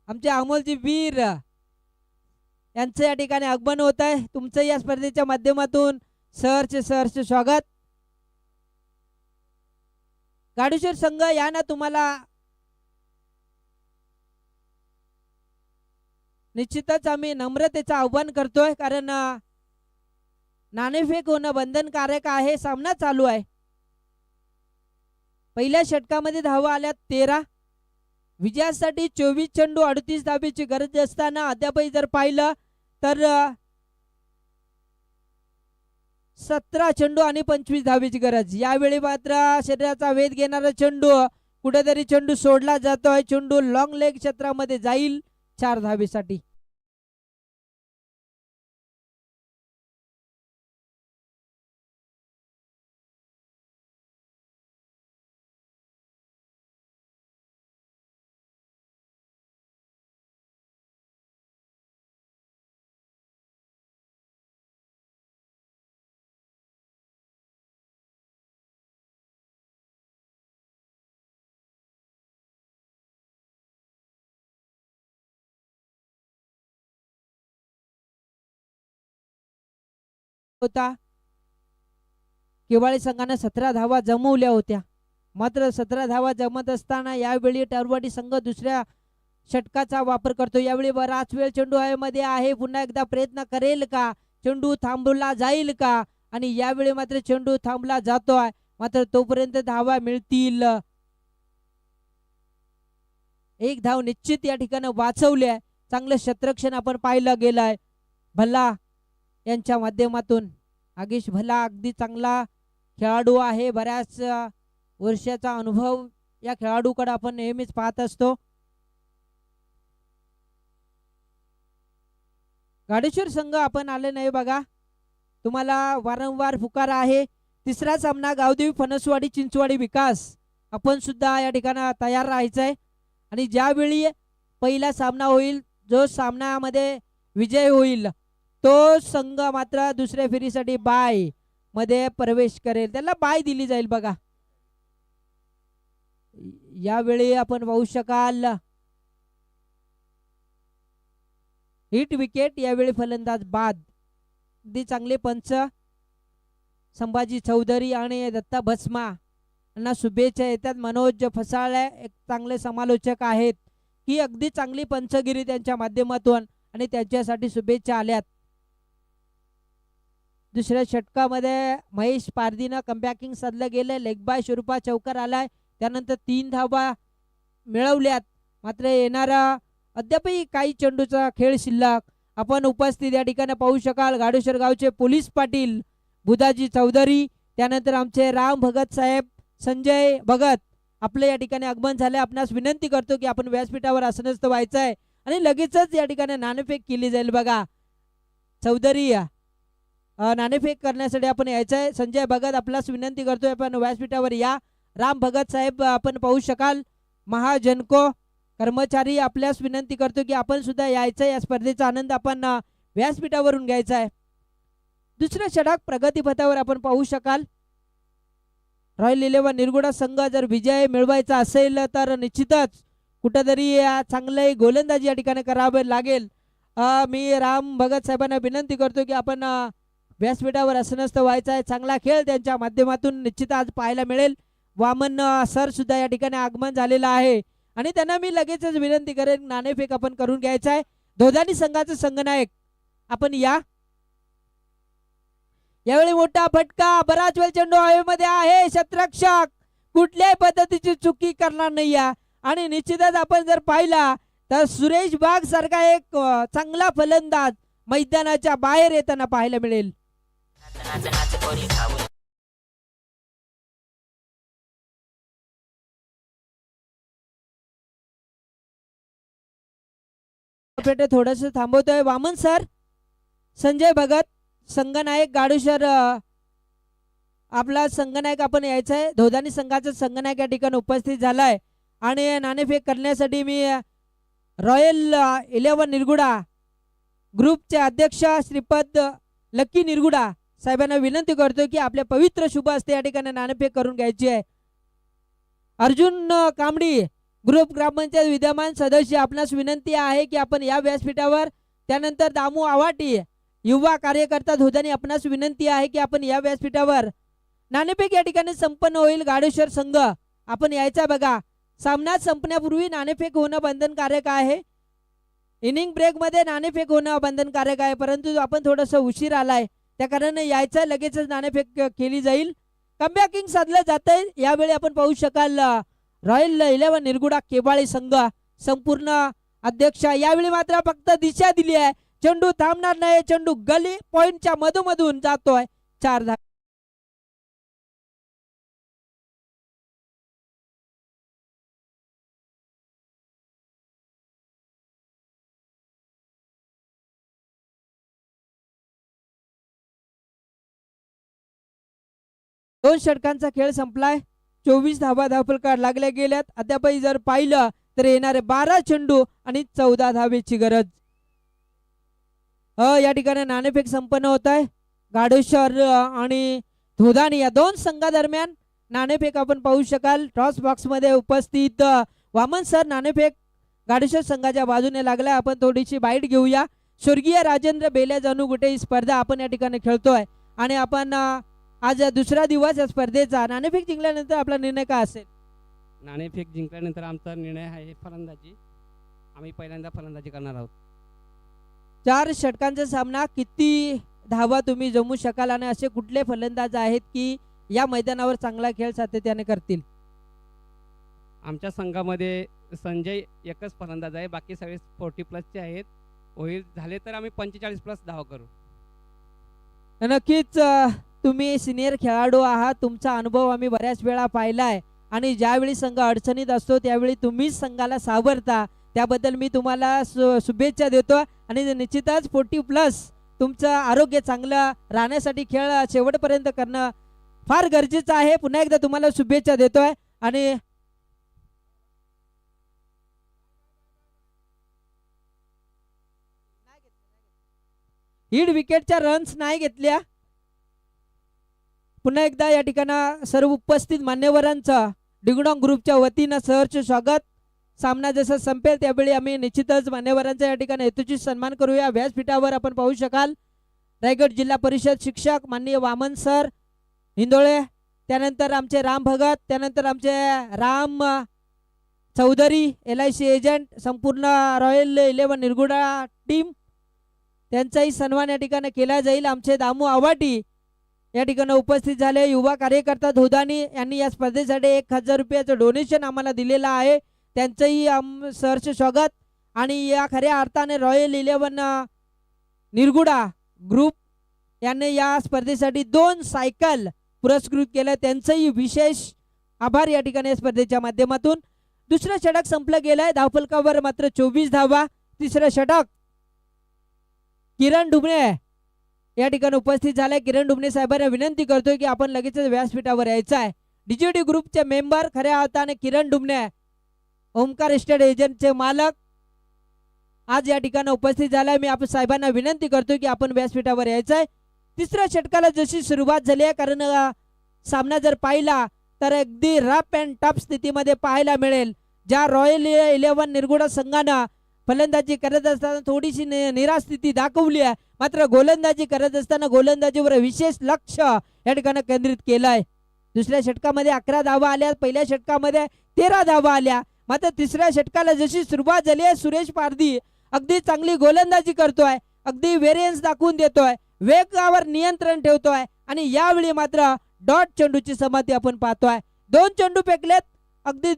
आमचे अमोलजी वीर यांचं या ठिकाणी आगमन होत आहे. तुमचं या स्पर्धेच्या माध्यमातून सहर्ष स्वागत. गाडूश्वर संघ या ना तुम्हाला निश्चितच आम्ही नम्रतेचं आव्हान करतोय, कारण नाणेफेक होणं बंधनकारक आहे. सामना चालू आहे. पहिल्या षटकामध्ये धावा आल्या 13. विजयासाठी 24 चेंडू 38 धावेची गरज असताना अद्यापही जर पाहिलं तर 17 चेंडू आणि 25 धावेची गरज. यावेळी मात्र शरीराचा वेध घेणारा चेंडू कुठेतरी चेंडू सोडला जातोय. चेंडू लॉंग लेग क्षेत्रामध्ये जाईल 4 धावेसाठी. होता केवाळे संघाने 17 धावा जमवल्या होत्या. मात्र 17 धावा जमत असताना यावेळी टारवाडी संघ दुसऱ्या षटकाचा वापर करतो. यावेळी बराच वेळ चेंडू हवेमध्ये आहे. पुन्हा एकदा प्रयत्न करेल का, चेंडू थांबवला जाईल का, आणि यावेळी मात्र चेंडू थांबला जातोय. मात्र तोपर्यंत धावा मिळतील. एक धाव निश्चित या ठिकाणी वाचवल्या. चांगलं क्षेत्ररक्षण आपण पाहिलं गेलंय भल्ला यांच्या माध्यमातून. आगीश भल्ला अगदी चांगला खेळाडू आहे. बऱ्याच वर्षाचा अनुभव या खेळाडूकडे आपण नेहमीच पाहत असतो. गाडेश्वर संघ आपण आले नाही बघा, तुम्हाला वारंवार पुकार आहे. तिसरा सामना गावदेवी फणसवाडी चिंचवाडी विकास, आपण सुद्धा या ठिकाणी तयार राहायचंय. आणि ज्यावेळी पहिला सामना होईल, जो सामन्यामध्ये विजय होईल तो संघ मात्र दुसऱ्या फेरीसाठी बाय मध्ये प्रवेश करेल, त्याला बाय दिली जाईल बघा. यावेळी आपण पाहू शकाल हिट विकेट, यावेळी फलंदाज बाद. अगदी चांगले पंच संभाजी चौधरी आणि दत्ता भस्मा यांना शुभेच्छा येतात. मनोज फसाळे एक चांगले समालोचक आहेत की अगदी चांगली पंचगिरी त्यांच्या माध्यमातून, आणि त्यांच्यासाठी शुभेच्छा आल्यात. दुसऱ्या षटकामध्ये महेश पारदीनं कमबॅकिंग साधलं गेलं. लेग बाय स्वरूपा चौकार आलाय, त्यानंतर 3 धावा मिळवल्यात. मात्र येणारा अद्यापही काही चेंडूचा खेळ शिल्लक. आपण उपस्थित या ठिकाणी पाहू शकाल गाडेश्वर गावचे पोलीस पाटील बुधाजी चौधरी, त्यानंतर आमचे राम भगत साहेब, संजय भगत आपले या ठिकाणी आगमन झाले. आपणास विनंती करतो की आपण व्यासपीठावर आसनस्थ व्हायचं आहे आणि लगेचच या ठिकाणी नाणेफेक केली जाईल बघा. चौधरी नाणेफेक करण्यासाठी आपण यायचं आहे. संजय भगत आपल्यास विनंती करतोय आपण व्यासपीठावर या. राम भगत साहेब आपण पाहू शकाल महाजनको कर्मचारी आपल्यास विनंती करतो की आपण सुद्धा यायचं, या स्पर्धेचा आनंद आपण व्यासपीठावरून घ्यायचा आहे. दुसऱ्या षटक प्रगतीपथावर आपण पाहू शकाल रॉयल 11 निरगुडा संघ जर विजय मिळवायचा असेल तर निश्चितच कुठेतरी चांगले गोलंदाजी या ठिकाणी करावे लागेल. मी राम भगत साहेबांना विनंती करतो की आपण व्यासपीठावर आसनस्थ व्हायचं आहे. चांगला खेळ त्यांच्या माध्यमातून निश्चित आज पाहायला मिळेल. वामन सर सुद्धा या ठिकाणी आगमन झालेलं आहे आणि त्यांना मी लगेचच विनंती करेन नाणेफेक आपण करून घ्यायचा आहे. धोदानी संघाचे संघनायक आपण यावेळी मोठा फटका, बराच वेळ चेंडू हवेमध्ये आहे, क्षेत्ररक्षक कुठल्याही पद्धतीची चुकी करणार नाही आणि निश्चितच आपण जर पाहिला तर सुरेश बाग सारखा एक चांगला फलंदाज मैदानाच्या बाहेर येताना पाहायला मिळेल. थोडस थांबवतोय वामन सर. संजय भगत संघनायक गाडूशर आपला संघनायक आपण यायचा आहे. धोदानी संघाचा संघनायक या ठिकाणी उपस्थित झालाय आणि नाणेफेक करण्यासाठी मी रॉयल 11 निरगुडा ग्रुपचे अध्यक्ष श्रीपद लक्की निरगुडा साहेबांना विनंती करतो की आपल्या पवित्र शुभ हस्ते या ठिकाणी नाणेफेक करून घ्यायची आहे. अर्जुन कांबडी ग्रुप ग्रामपंचायत विद्यमान सदस्य आपणास विनंती आहे की आपण या व्यासपीठावर, त्यानंतर दामू आवाटी युवा कार्यकर्ता धोदानी आपणास विनंती आहे की आपण या व्यासपीठावर नाणेफेक या ठिकाणी संपन्न होईल. गाडेश्वर संघ आपण यायचा बघा. सामना संपण्यापूर्वी नाणेफेक होणं बंधनकारक आहे. इनिंग ब्रेक मध्ये नाणेफेक होणं बंधनकारक आहे, परंतु आपण थोडस उशीर आलाय त्या कारणाने यायचं लगेचच नाणेफेक केली जाईल. कमबॅकिंग साधलं जातंय. यावेळी आपण पाहू शकाल रॉयल 11 निरगुडा केबाळे संघ संपूर्ण अध्यक्ष यावेळी मात्र फक्त दिशा दिली आहे. चेंडू थांबणार नाही, चेंडू गली पॉइंटच्या मधोमधून जातोय. 4 धावा. दोन षटकांचा खेळ संपलाय. 24 धावा धावफलकात लागल्या गेल्यात. अद्यापही जर पाहिलं तर येणारे 12 चेंडू आणि 14 धावेची गरज. या ठिकाणी नाणेफेक संपन्न होत आहे. गाडेश्वर आणि धोदानी या दोन संघादरम्यान नाणेफेक आपण पाहू शकाल. टॉस बॉक्स मध्ये उपस्थित वामन सर नाणेफेक गाडेश्वर संघाच्या बाजूने लागलाय. आपण थोडीशी बाईट घेऊया. स्वर्गीय राजेंद्र बेल्या जानू गुटे ही स्पर्धा आपण या ठिकाणी खेळतोय आणि आपण आज दुसरा दिवस या स्पर्धेचा. नाणेफेक जिंकल्यानंतर आपला निर्णय काय असेल? नाणेफेक जिंकल्यानंतर आमचा निर्णय आहे फलंदाजी. आम्ही पहिल्यांदा फलंदाजी करणार आहोत. 4 षटकांचा सामना. किती धावा तुम्ही जमू शकाल आणि असे कुठले फलंदाज आहेत की या मैदानावर चांगला खेळ सातत्याने करतील? आमच्या संघामध्ये संजय एकच फलंदाज आहे, बाकी सगळे 40+ आहेत. होईल झाले तर आम्ही 45+ धावा करू. नक्कीच तुम्ही सिनियर खेळाडू आहात. तुमचा अनुभव आम्ही बऱ्याच वेळा पाहिलाय आणि ज्यावेळी संघ अडचणीत असतो त्यावेळी तुम्हीच संघाला सावरता. त्याबद्दल मी तुम्हाला शुभेच्छा देतो आणि निश्चितच 40+ तुमचं आरोग्य चांगलं राहण्यासाठी खेळ शेवटपर्यंत करणं फार गरजेचं आहे. पुन्हा एकदा तुम्हाला शुभेच्छा देतोय आणि हीड विकेटच्या रन्स नाही घेतल्या. पुन्हा एकदा या ठिकाणी सर्व उपस्थित मान्यवरांचं डिंगडॉंग ग्रुपच्या वतीनं सहर्ष स्वागत. सामना जसा संपेल त्यावेळी आम्ही निश्चितच मान्यवरांचा या ठिकाणी हेतूची सन्मान करूया. व्यासपीठावर आपण पाहू शकाल रायगड जिल्हा परिषद शिक्षक माननीय वामन सर हिंदोळे, त्यानंतर आमचे राम भगत, त्यानंतर आमचे राम चौधरी LIC एजंट, संपूर्ण रॉयल 11 निरगुडा टीम, त्यांचाही सन्मान या ठिकाणी केला जाईल. आमचे दामू आवाटी या ठिकाणी उपस्थित झाले. युवा कार्यकर्ता धोदानी यांनी या स्पर्धेसाठी 1000 रुपयाचं डोनेशन आम्हाला दिलेलं आहे. त्यांचंही सहर्ष स्वागत. आणि या खऱ्या अर्थाने रॉयल 11 निरगुडा ग्रुप यांनी या स्पर्धेसाठी 2 सायकल पुरस्कृत केलं. त्यांचंही विशेष आभार या ठिकाणी या स्पर्धेच्या माध्यमातून. दुसरं षटक संपलं गेलंय. धावफलकावर मात्र 24 धावा. तिसरं षटक किरण डुबणे या ठिकाणी उपस्थित झालाय. किरण डुबणे साहेबांना विनंती करतोय की आपण लगेचच व्यासपीठावर यायचं आहे. DJD ग्रुपचे मेंबर खऱ्या अर्थाने किरण डुबणे, ओमकार इस्टेट एजंटचे मालक आज या ठिकाणी उपस्थित झालाय. मी आपण साहेबांना विनंती करतोय की आपण व्यासपीठावर यायचं आहे. तिसऱ्या षटकाला जशी सुरुवात झाली आहे, कारण सामना जर पाहिला तर अगदी रफ अँड टफ स्थितीमध्ये पाहायला मिळेल. ज्या रॉयल 11 निरगुडा संघानं फलंदाजी करत असताना थोडीशी निराश स्थिती दाखवली आहे, मात्र गोलंदाजी करत असताना गोलंदाजीवर विशेष लक्ष या ठिकाणी केंद्रित केलंय. दुसऱ्या षटकामध्ये 11 धावा आल्या, पहिल्या षटकामध्ये 13 धावा आल्या. मात्र तिसऱ्या षटकाला जशी सुरुवात झाली आहे, सुरेश पारधी अगदी चांगली गोलंदाजी करतोय, अगदी व्हेरियन्स दाखवून देतोय, वेगावर नियंत्रण ठेवतोय आणि यावेळी मात्र डॉट चेंडूची समाप्ती आपण पाहतोय. 2 चेंडू फेकलेत, अगदी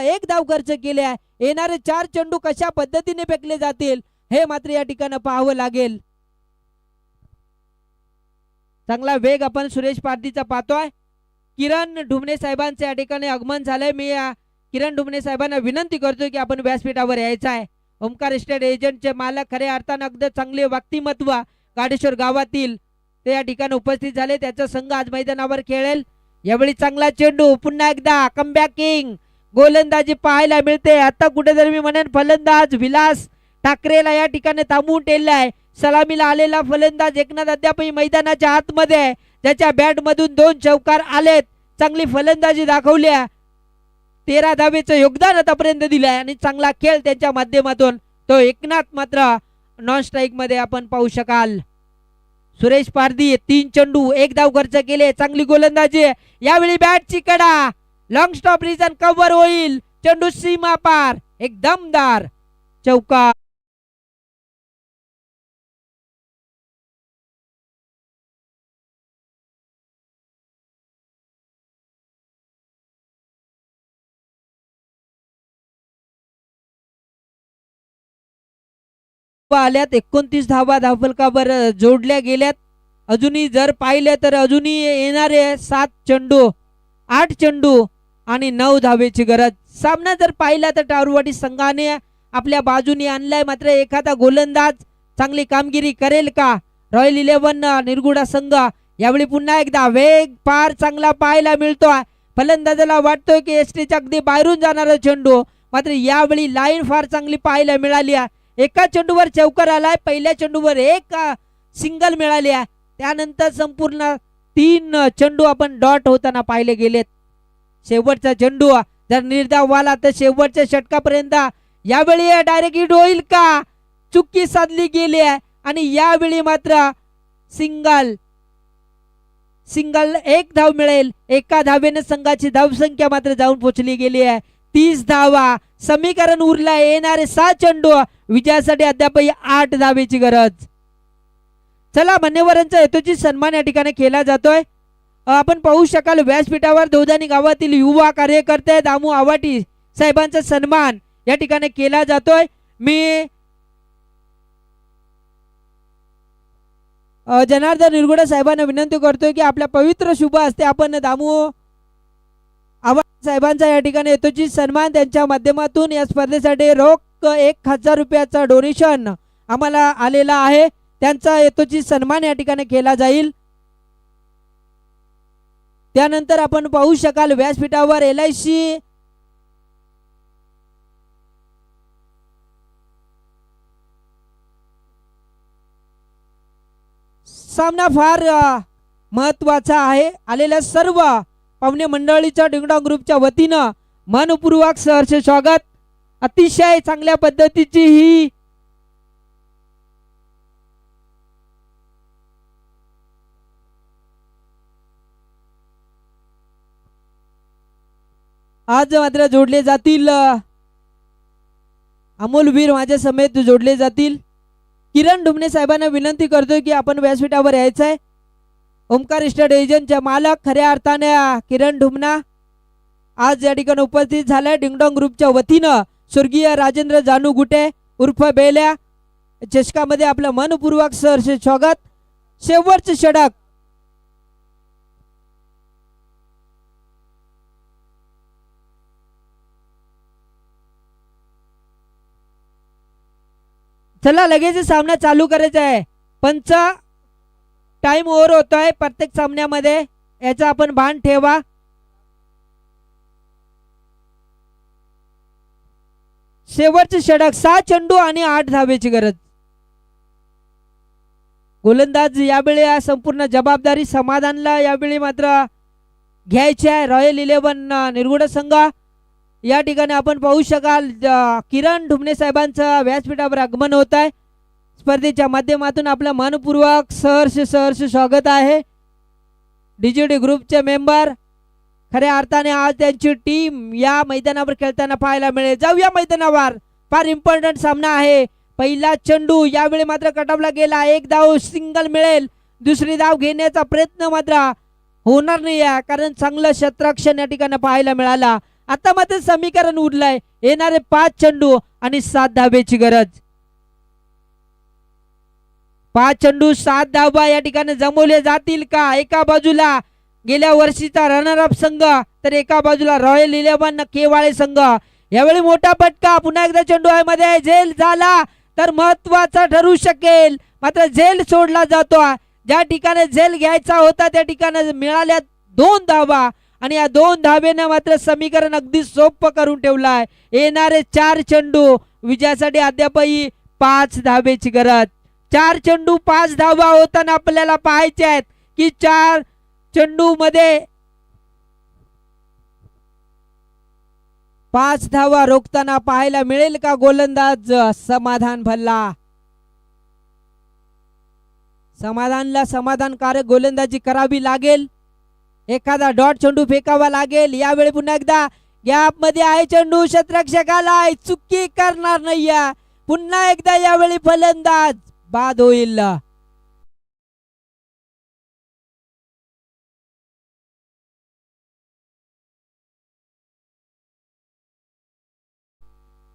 1 धाव खर्च केले आहे. येणारे 4 चेंडू कशा पद्धतीने फेकले जातील हे मात्र या ठिकाणी पाहावं लागेल. चांगला वेग आपण सुरेश पारधीचा पाहतोय. किरण ढुमणे साहेबांचे या ठिकाणी आगमन झालंय. मी किरण ढुमणे साहेबांना विनंती करतोय की आपण व्यासपीठावर यायचं आहे. ओमकार इस्टेट एजंटचे मालक खऱ्या अर्थानं अगदी चांगले व्यक्तिमत्व गाडेश्वर गावातील ते या ठिकाणी उपस्थित झाले. त्याचा संघ आज मैदानावर खेळेल. यावेळी चांगला चेंडू, पुन्हा एकदा कमबॅकिंग गोलंदाजी पाहायला मिळते. आता कुठेतरी मी म्हणेन फलंदाज विलास ठाकरेला या ठिकाणी थांबवून ठेवलाय. सलामीला आलेला फलंदाज एकनाथ अद्यापही मैदानाच्या आतमध्ये आहे, ज्याच्या बॅट मधून 2 चौकार आलेत. चांगली फलंदाजी दाखवल्या, 13 धावेचं योगदान आतापर्यंत दिलंय आणि चांगला खेळ त्यांच्या माध्यमातून तो एकनाथ मात्र नॉन स्ट्राईक मध्ये आपण पाहू शकाल. सुरेश पारधी 3 चेंडू 1 धाव खर्च केले. चांगली गोलंदाजी, यावेळी बॅटची कडा, लॉंग स्टॉप रिजन कव्हर होईल. चेंडू सीमा पार, एक दमदार चौका. आल्यात 29 धावा धावफलकावर जोडल्या गेल्यात. अजूनही जर पाहिले तर अजूनही येणारे 7 चेंडू 8 चेंडू आणि 9 धावेची गरज. सामना जर पाहिला तर टारूवाडी संघाने आपल्या बाजूने आणलाय. मात्र एखादा गोलंदाज चांगली कामगिरी करेल का? रॉयल 11 निरगुडा संघ यावेळी पुन्हा एकदा वेग फार चांगला पाहायला मिळतोय. फलंदाजाला वाटतोय की एसटीच्या अगदी बाहेरून जाणारा चेंडू, मात्र यावेळी लाईन फार चांगली पाहायला मिळाली आहे. एका चेंडूवर चौकार आलाय, पहिल्या चेंडूवर एक सिंगल मिळाली आहे. त्यानंतर संपूर्ण 3 चेंडू आपण डॉट होताना पाहिले गेलेत. शेवटचा चेंडू जर निर्धाव आला तर शेवटच्या षटकापर्यंत यावेळी डायरेक्ट हिट होईल का? चुकी साधली गेली आहे आणि यावेळी मात्र सिंगल 1 धाव मिळेल. एका धावेने संघाची धावसंख्या मात्र जाऊन पोहोचली गेली आहे 30 धावा. समीकरण उरला, येणारे 6 चेंडू विजयासाठी अद्यापही 8 धावेची गरज. चला, मान्यवरांचा हेतूची सन्मान या ठिकाणी केला जातोय. आपण पाहू शकाल व्यासपीठावर दोदानी गावातील युवा कार्यकर्ते दामू आवाटी साहेबांचा सन्मान या ठिकाणी केला जातोय. मी जनार्दन निरगुडे साहेबांना विनंती करतोय की आपल्या पवित्र शुभ हस्ते आपण दामू आवाटी साहेबांचा या ठिकाणी हेतूची सन्मान त्यांच्या माध्यमातून या स्पर्धेसाठी रोख 1000 रुपयाचा डोनेशन आम्हाला आलेला आहे. त्यांचा हेतूची सन्मान या ठिकाणी केला जाईल. त्यानंतर आपण पाहू शकाल व्यासपीठावर LIC सामना फार महत्वाचा आहे. आलेल्या सर्व पाहुणे मंडळीच्या डिंगडॉंग ग्रुपच्या वतीनं मनपूर्वक सहर्ष स्वागत. अतिशय चांगल्या पद्धतीची ही आज मात्र जोडले जातील. अमोलवीर माझ्या समेत जोडले जातील. किरण ढुमणे साहेबांना विनंती करतोय की आपण व्यासपीठावर यायचं आहे. ओमकार इस्टेट एजंटचे मालक खऱ्या अर्थाने किरण ढुमना आज या ठिकाणी उपस्थित झालाय. डिंगडॉंग ग्रुपच्या वतीनं स्वर्गीय राजेंद्र जानू गुटे उर्फ बेल्या चषकामध्ये आपलं मनपूर्वक सहर्ष स्वागत. शेवटचे षटक चला, लगेच सामना चालू करायचा आहे. पंच टाइम ओव्हर होतोय प्रत्येक सामन्यामध्ये, याचा आपण भान ठेवा. शेवटचे षटक 6 चेंडू आणि 8 धावेची गरज. गोलंदाज यावेळी संपूर्ण जबाबदारी समाधानला यावेळी मात्र घ्यायची आहे. रॉयल 11 निरगुडा संघ या ठिकाणी आपण पाहू शकाल किरण ढुमणे साहेबांचं व्यासपीठावर आगमन होत आहे. स्पर्धेच्या माध्यमातून आपलं मनपूर्वक सहर्ष स्वागत आहे. DGD ग्रुपचे मेंबर खऱ्या अर्थाने आज त्यांची टीम या मैदानावर खेळताना पाहायला मिळेल. जाऊया मैदानावर, फार इम्पॉर्टंट सामना आहे. पहिला चेंडू यावेळी मात्र कटअपला गेला. एक धाव सिंगल मिळेल, दुसरी धाव घेण्याचा प्रयत्न मात्र होणार नाही आहे, कारण चांगलं क्षेत्ररक्षण या ठिकाणी पाहायला मिळाला. आता मात्र समीकरण उरलंय, येणारे 5 चेंडू आणि 7 धावेची गरज. 5 चेंडू 7 धावा या ठिकाणी जमवले जातील का? एका बाजूला गेल्या वर्षीचा रनर अप संघ, तर एका बाजूला रॉयल 11 केवाळे संघ. यावेळी मोठा फटका, पुन्हा एकदा चेंडू आहे मध्ये झेल झाला तर महत्वाचा ठरू शकेल, मात्र झेल सोडला जातो. ज्या ठिकाणी झेल घ्यायचा होता त्या ठिकाणी मिळाल्या 2 धावा आणि या 2 धावेने मात्र समीकरण अगदी सोपं करून ठेवलं आहे. येणारे 4 चेंडू विजयासाठी अद्यापही 5 धावेची गरज. 4 चेंडू 5 धावा होताना आपल्याला पाहायचे आहेत की 4 चेंडू मध्ये 5 धावा रोखताना पाहायला मिळेल का गोलंदाज समाधान भल्ला? समाधानला समाधानकारक गोलंदाजी करावी लागेल. एखादा डॉट चेंडू फेकावा लागेल. यावेळी पुन्हा एकदा गॅप मध्ये आहे चेंडू, क्षेत्ररक्षकाला चुकी करणार नाहीये. पुन्हा एकदा यावेळी फलंदाज बाद होईल.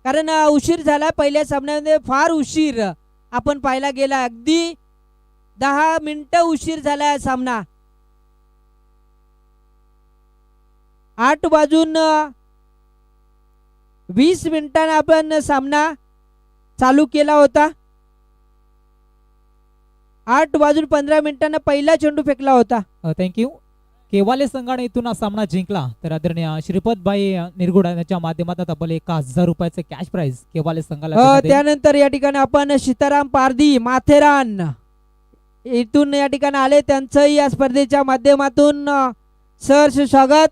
कारण उशीर झाला पहिल्या सामन्यामध्ये, फार उशीर आपण पाहायला गेला. अगदी 10 मिनिटं उशीर झाला सामना. 8 वाजून 20 मिनिटांना आपण सामना चालू केला होता. 8 वाजून 15 मिनिटांना पहिला चेंडू फेकला होता. थँक्यू. केवाले संघाने इथून हा सामना जिंकला. तर आदरणीय श्रीपतभाई निरगुडा यांच्या माध्यमातून तब्बल 1000 रुपयाचं कॅश प्राइज केवाले संघाला देण्यात येईल. त्यानंतर या ठिकाणी आपण सीताराम पारधी माथेरान इथून या ठिकाणी आले, त्यांचंही या स्पर्धेच्या माध्यमातून सहर्ष स्वागत.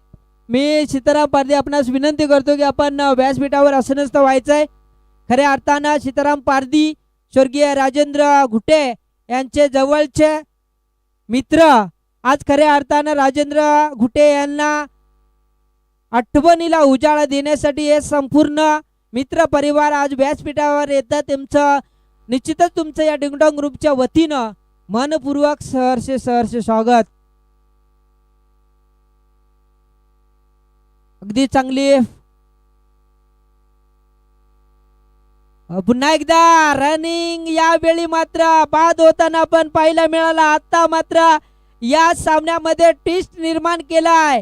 मी सीताराम पारधी आपणास विनंती करतो की आपण व्यासपीठावर आसनस्थ व्हायचंय. खऱ्या अर्थानं सीताराम पारधी स्वर्गीय राजेंद्र घुटे यांचे जवळचे मित्र. आज खऱ्या अर्थानं राजेंद्र घुटे यांना आठवणीला उजाळा देण्यासाठी हे संपूर्ण मित्र परिवार आज व्यासपीठावर येतात. त्यांचं निश्चितच तुमचं या डिंगडॉंग ग्रुपच्या वतीनं मनपूर्वक सहर्ष स्वागत. अगदी चांगली पुन्हा एकदा रनिंग, यावेळी मात्र बाद होताना पण पाहायला मिळाला. आता मात्र या सामन्यामध्ये ट्विस्ट निर्माण केलाय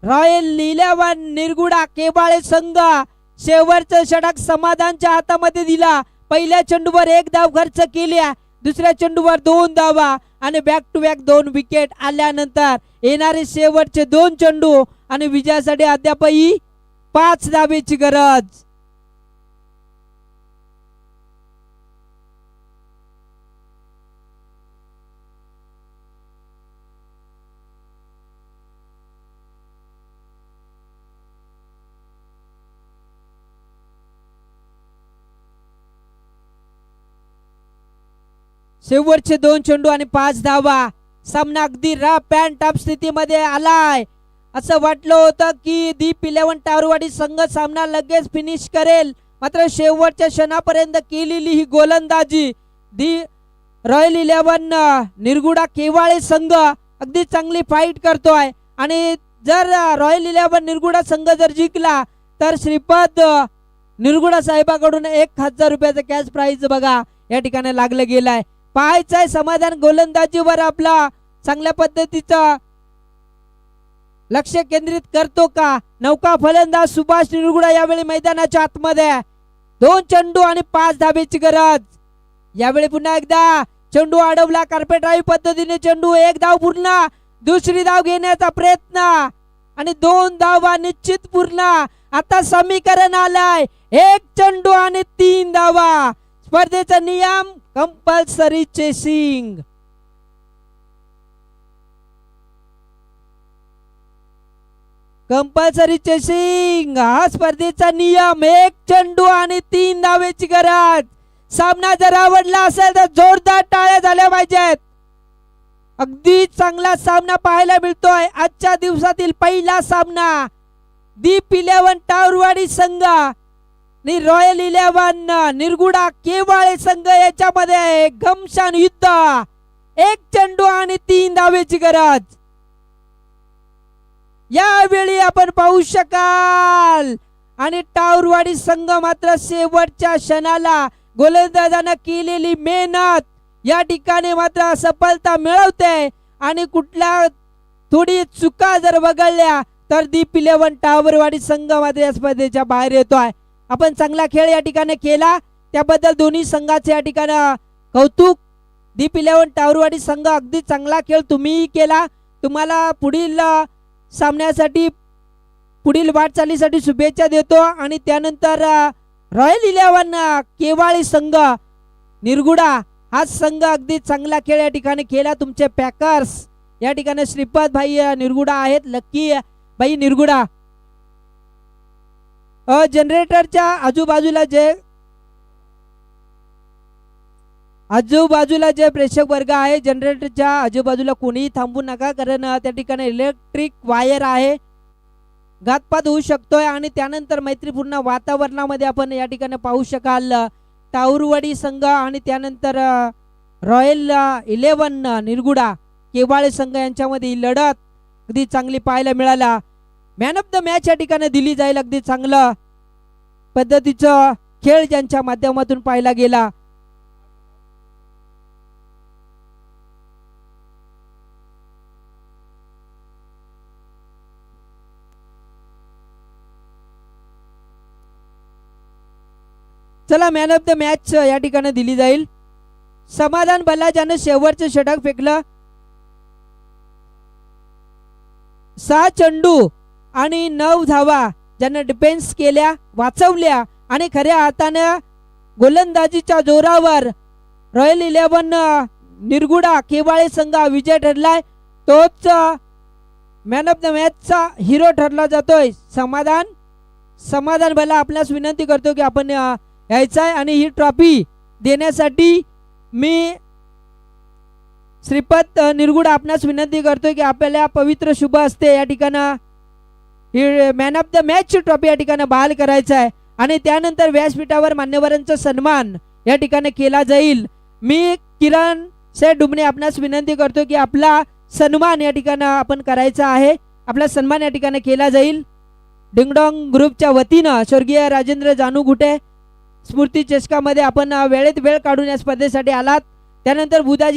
रॉयल 11 निरगुडा केवाळे संघ. शेवटचं षटक समाधानच्या हातामध्ये दिला. पहिल्या चेंडूवर 1 धाव खर्च केल्या, दुसऱ्या चेंडूवर 2 धावा आणि बॅक टू बॅक 2 विकेट आल्यानंतर येणारे शेवटचे 2 चेंडू आणि विजयासाठी अद्यापही 5 धावेची गरज. शेवटचे 2 चेंडू आणि 5 धावा. सामना अगदी रफ अँड टफ स्थितीमध्ये आलाय. असं वाटलं होतं की दीप 11 टारवाडी संघ सामना लगेच फिनिश करेल, मात्र शेवटच्या क्षणापर्यंत केलेली ही गोलंदाजी दी रॉयल 11 निरगुडा केवाळे संघ अगदी चांगली फाईट करतोय. आणि जर रॉयल 11 निरगुडा संघ जर जिंकला तर श्रीपद निरगुडा साहेबाकडून 1000 रुपयाचं कॅश प्राइज बघा या ठिकाणी लागलं गेलाय. पाहायचंय समाधान गोलंदाजीवर आपला चांगल्या पद्धतीचं लक्ष केंद्रित करतो का. नौका फलंदाज सुभाष निरगुडा यावेळी मैदानाच्या आतमध्ये. 2 चेंडू आणि 5 धावेची गरज. यावेळी पुन्हा एकदा चेंडू अडवला कार्पेट ड्राईव्ह पद्धतीने चेंडू. 1 धाव पूर्ण, दुसरी धाव घेण्याचा प्रयत्न आणि 2 धावा निश्चित पूर्ण. आता समीकरण आलाय 1 चेंडू आणि 3 धावा. स्पर्धेचा नियम कंपल्सरी चेसिंग. कंपल्सरी चेसिंग हा स्पर्धेचा नियम. 1 चेंडू आणि 3 धावेची गरज. सामना जर आवडला असेल तर जोरदार टाळ्या झाल्या पाहिजेत. अगदी चांगला सामना पाहायला मिळतोय. आजच्या दिवसातील पहिला सामना दीप 11 टावरवाडी संघ आणि रॉयल 11 निरगुडा केवाळे संघ याच्यामध्ये घमशान युद्ध. एक चेंडू आणि 3 धावेची गरज. यावेळी आपण पाहू शकाल आणि टावरवाडी संघ मात्र शेवटच्या क्षणाला गोलंदाजांना केलेली मेहनत या ठिकाणी मात्र सफलता मिळवते. आणि कुठल्या थोडी चुका जर वगळल्या तर दीप 11 टावरवाडी संघ मात्र या स्पर्धेच्या बाहेर येतोय. आपण चांगला खेळ या ठिकाणी केला त्याबद्दल दोन्ही संघाचे या ठिकाणी कौतुक. दीप 11 टावरवाडी संघ अगदी चांगला खेळ तुम्हीही केला. तुम्हाला पुढील सामन्यासाठी पुढील वाटचालीसाठी शुभेच्छा देतो. आणि त्यानंतर रॉयल 11 केवाळे संघ निरगुडा हा संघ अगदी चांगला खेळ या ठिकाणी केला. तुमचे पॅकर्स या ठिकाणी श्रीपद भाई निरगुडा आहेत, लक्की भाई निरगुडा. जनरेटरच्या आजूबाजूला जे प्रेक्षक वर्ग आहे जनरेटरच्या आजूबाजूला कोणीही थांबू नका, कारण त्या ठिकाणी इलेक्ट्रिक वायर आहे, घातपात होऊ शकतोय. आणि त्यानंतर मैत्रीपूर्ण वातावरणामध्ये आपण या ठिकाणी पाहू शकाल टावरवाडी संघ आणि त्यानंतर रॉयल 11 निरगुडा केवाळे संघ यांच्यामध्ये ही लढत अगदी चांगली पाहायला मिळाला. मॅन ऑफ द मॅच या ठिकाणी दिली जाईल. अगदी चांगलं पद्धतीचं खेळ ज्यांच्या माध्यमातून पाहायला गेला. चला मॅन ऑफ द मॅच या ठिकाणी दिली जाईल. समाधान बल्ला ज्यानं शेवटचं षटक फेकलं. 6 चेंडू आणि 9 धावा ज्यानं डिफेन्स केल्या, वाचवल्या आणि खऱ्या हाताने गोलंदाजीच्या जोरावर रॉयल 11 निरगुडा केवाळे संघ विजय ठरलाय. तोच मॅन ऑफ द मॅचचा हिरो ठरला जातोय. समाधान बल्ला आपल्यास विनंती करतो की आपण यायचं आहे आणि ही ट्रॉफी देण्यासाठी मी श्रीपद निरगुडा आपणास विनंती करतोय की आपल्याला पवित्र शुभ असते या ठिकाणी he man of the match ची ट्रॉफी या ठिकाणी बहाल करायचं आहे. आणि त्यानंतर व्यासपीठावर मान्यवरांचा सन्मान या ठिकाणी केला जाईल. मी किरण शेठ डुमणे आपणास विनंती करतो की आपला सन्मान या ठिकाणी आपण करायचा आहे. आपला सन्मान या ठिकाणी केला जाईल. डिंगडॉंग ग्रुपच्या वतीनं स्वर्गीय राजेंद्र जानू घुटे स्मृती चषकामध्ये आपण वेळेत वेळ काढून या स्पर्धेसाठी आलात. त्यानंतर बुधाजी